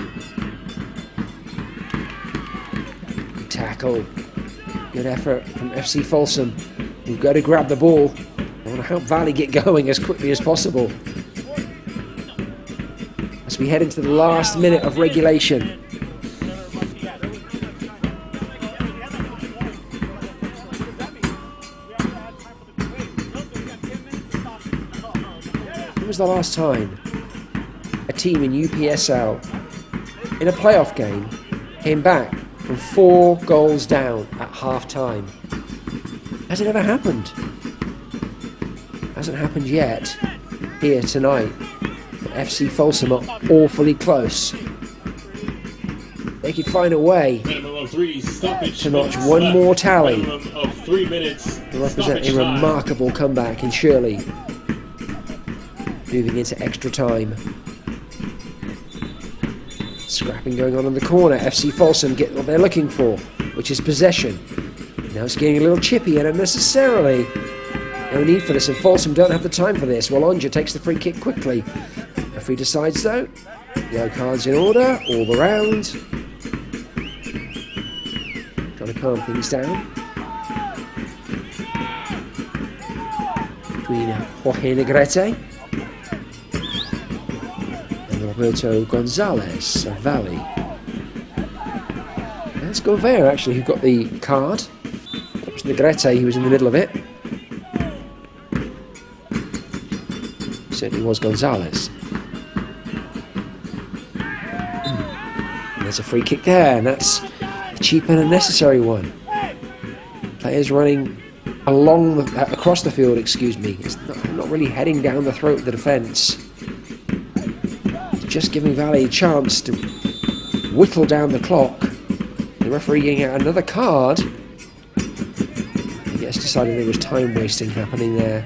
Good tackle. Good effort from FC Folsom. We've got to grab the ball. I want to help Valley get going as quickly as possible. As we head into the last minute of regulation. When was the last time a team in UPSL in a playoff game came back from 4 goals down at half time? Has it ever happened? Hasn't happened yet here tonight. But FC Folsom are awfully close. They could find a way to notch one more tally to represent a remarkable comeback in Shirley. Moving into extra time. Scrapping going on in the corner. FC Folsom get what they're looking for, which is possession. Now it's getting a little chippy and unnecessarily. No need for this, and Folsom don't have the time for this. Walonja takes the free kick quickly. Referee decides though. Yellow cards in order, all around. Trying to calm things down. Between Jorge Negrete and Roberto Gonzalez of Valley. That's Govea actually who got the card. It was Negrete, he was in the middle of it. Certainly was Gonzalez. And there's a free kick there, and that's a cheap and unnecessary one. Players running across the field, excuse me. It's not really heading down the throat of the defence. It's just giving Valley a chance to whittle down the clock. The referee getting out another card. I guess decided there was time wasting happening there.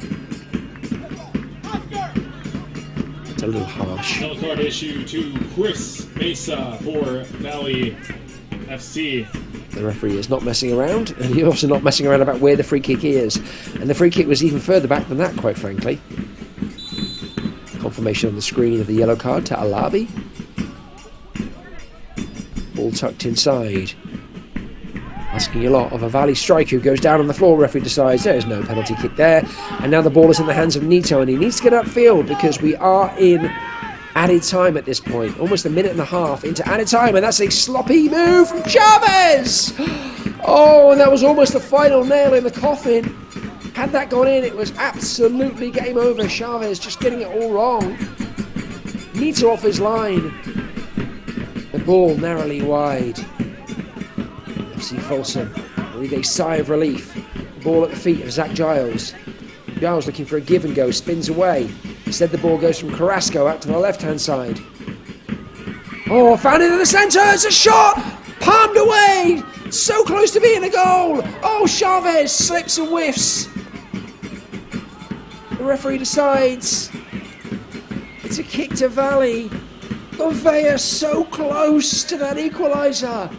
It's a little harsh. Yellow card issue to Chris Mesa for Valley FC. The referee is not messing around, and he's also not messing around about where the free kick is. And the free kick was even further back than that, quite frankly. Confirmation on the screen of the yellow card to Alabi. Ball tucked inside. Asking a lot of a Valley striker who goes down on the floor. Referee decides there is no penalty kick there. And now the ball is in the hands of Nito, and he needs to get upfield because we are in added time at this point. Almost a minute and a half into added time, and that's a sloppy move from Chavez! Oh, and that was almost the final nail in the coffin. Had that gone in, it was absolutely game over. Chavez just getting it all wrong. Nito off his line. The ball narrowly wide. FC Folsom with a sigh of relief. Ball at the feet of Zach Giles. Giles looking for a give and go, spins away. Instead the ball goes from Carrasco out to the left hand side. Oh, found it in the centre, it's a shot! Palmed away! So close to being a goal! Oh, Chavez slips and whiffs. The referee decides it's a kick to Valley. Govea so close to that equaliser.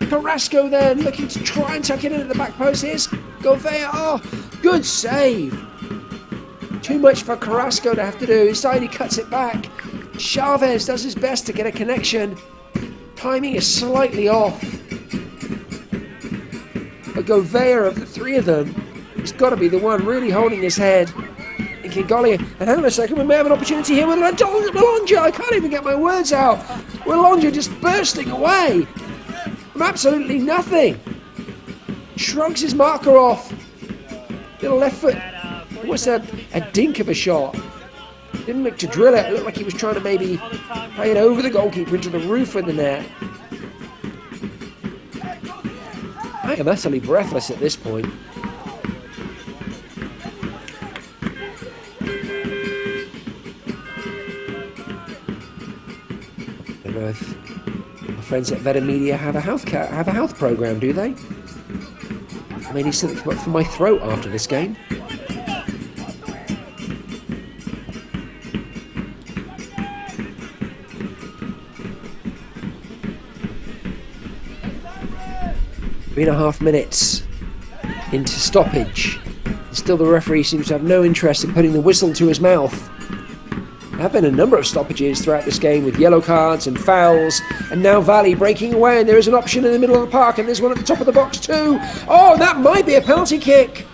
Carrasco then looking to try and tuck it in at the back post. Here's Govea. Oh, good save. Too much for Carrasco to have to do. Instead he cuts it back. Chavez does his best to get a connection. Timing is slightly off. But Govea, of the three of them, has got to be the one really holding his head. Thinking, golly, and hang on a second, we may have an opportunity here with Malonja. I can't even get my words out. Malonja just bursting away from absolutely nothing. Shrugs his marker off. Little left foot. Almost a dink of a shot. Didn't look to drill it. It looked like he was trying to maybe play it over the goalkeeper into the roof of the net. I am utterly breathless at this point. I don't know if my friends at Veda Media have a health program, do they? I may need something to come up for my throat after this game. Three and a half minutes into stoppage. Still the referee seems to have no interest in putting the whistle to his mouth. There have been a number of stoppages throughout this game with yellow cards and fouls, and now Valley breaking away, and there is an option in the middle of the park, and there's one at the top of the box too. Oh, that might be a penalty kick.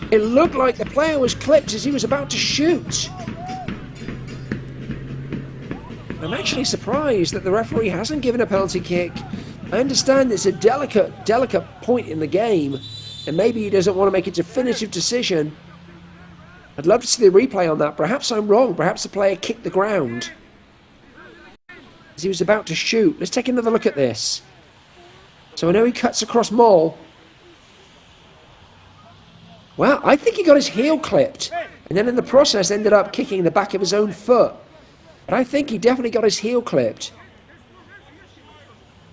It looked like the player was clipped as he was about to shoot. I'm actually surprised that the referee hasn't given a penalty kick. I understand it's a delicate point in the game, and maybe he doesn't want to make a definitive decision. I'd love to see the replay on that. Perhaps I'm wrong. Perhaps the player kicked the ground as he was about to shoot. Let's take another look at this. So I know he cuts across Mole. Well, I think he got his heel clipped, and then in the process ended up kicking the back of his own foot. But I think he definitely got his heel clipped.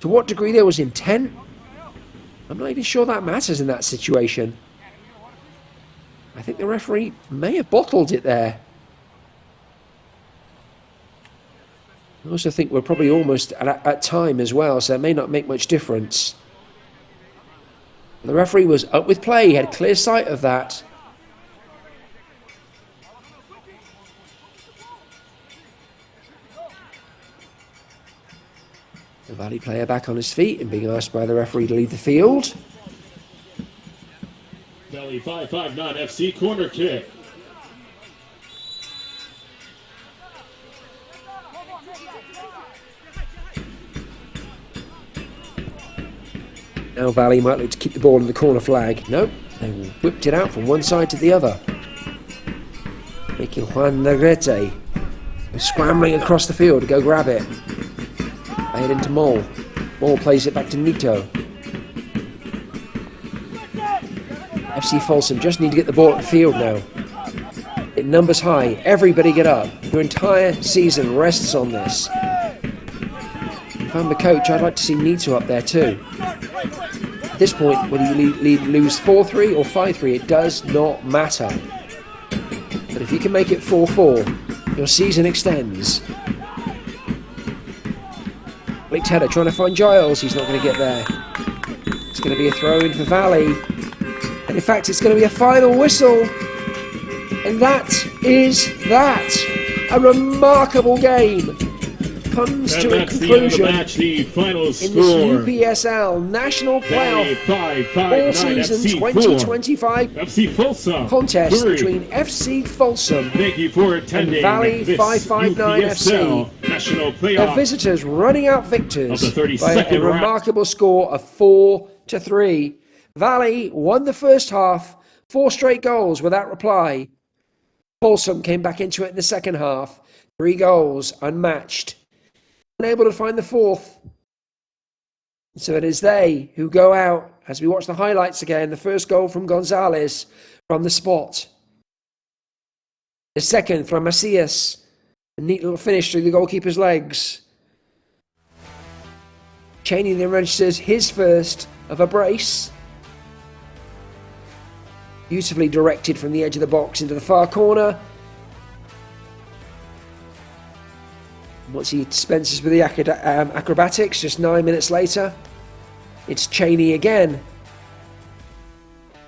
To what degree there was intent, I'm not even sure that matters in that situation. I think the referee may have bottled it there. I also think we're probably almost at time as well, so it may not make much difference. The referee was up with play, he had clear sight of that. The Valley player back on his feet and being asked by the referee to leave the field. Valley 559 FC corner kick. Now Valley might look to keep the ball in the corner flag. Nope, they whipped it out from one side to the other, making Juan Negrete scrambling across the field to go grab it. Head into Mole. Mole plays it back to Nito. FC Folsom just need to get the ball at the field now. It numbers high. Everybody get up. Your entire season rests on this. If I'm the coach, I'd like to see Nito up there too. At this point, whether you lose 4-3 or 5-3, it does not matter. But if you can make it 4-4, your season extends. Blake Tedder trying to find Giles. He's not going to get there. It's going to be a throw in for Valley. And in fact, it's going to be a final whistle. And that is that. A remarkable game comes to a conclusion the final in score. this UPSL National Playoff All Season 2025 FC Folsom contest 3. between FC Folsom Thank you for attending and Valley this 559 UPSL FC. National The Playoff. visitors running out victors Of the 32nd by a round. remarkable score of 4-3. Valley won the first half, 4 straight goals without reply. Folsom came back into it in the second half, 3 goals unmatched. Unable to find the fourth. So it is they who go out, as we watch the highlights again, the first goal from Gonzalez from the spot. The second from Macias. A neat little finish through the goalkeeper's legs. Cheney then registers his first of a brace. Beautifully directed from the edge of the box into the far corner. Once he dispenses with the acrobatics, just 9 minutes later, it's Cheney again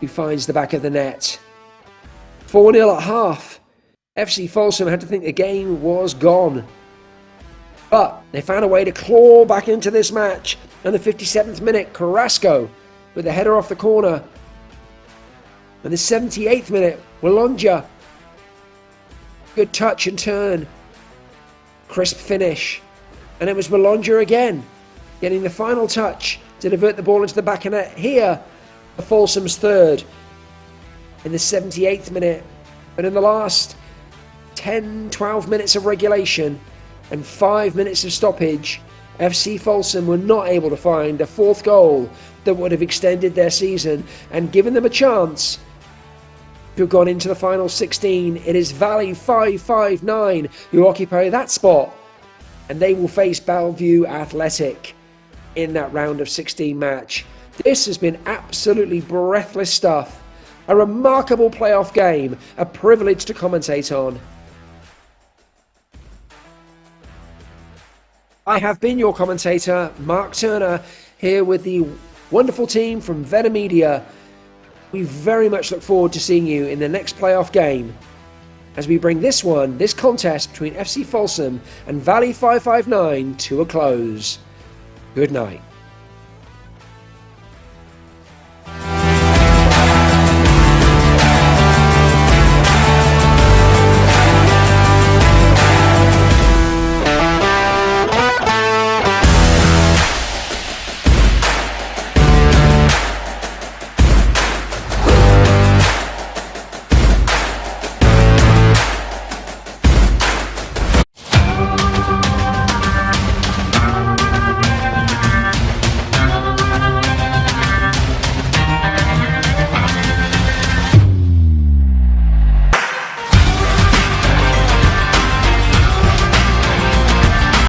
who finds the back of the net. 4-0 at half. FC Folsom had to think the game was gone. But they found a way to claw back into this match. And the 57th minute, Carrasco with the header off the corner. In the 78th minute, Walonja. Good touch and turn. Crisp finish. And it was Walonja again, getting the final touch to divert the ball into the back of net. Here, Folsom's third in the 78th minute. But in the last 10-12 minutes of regulation and 5 minutes of stoppage, FC Folsom were not able to find a fourth goal that would have extended their season and given them a chance to have gone into the final 16. It is Valley 559 who occupy that spot, and they will face Bellevue Athletic in that round of 16 match. This has been absolutely breathless stuff. A remarkable playoff game, a privilege to commentate on. I have been your commentator, Mark Turner, here with the wonderful team from Veda Media. We very much look forward to seeing you in the next playoff game as we bring this contest between FC Folsom and Valley 559 to a close. Good night.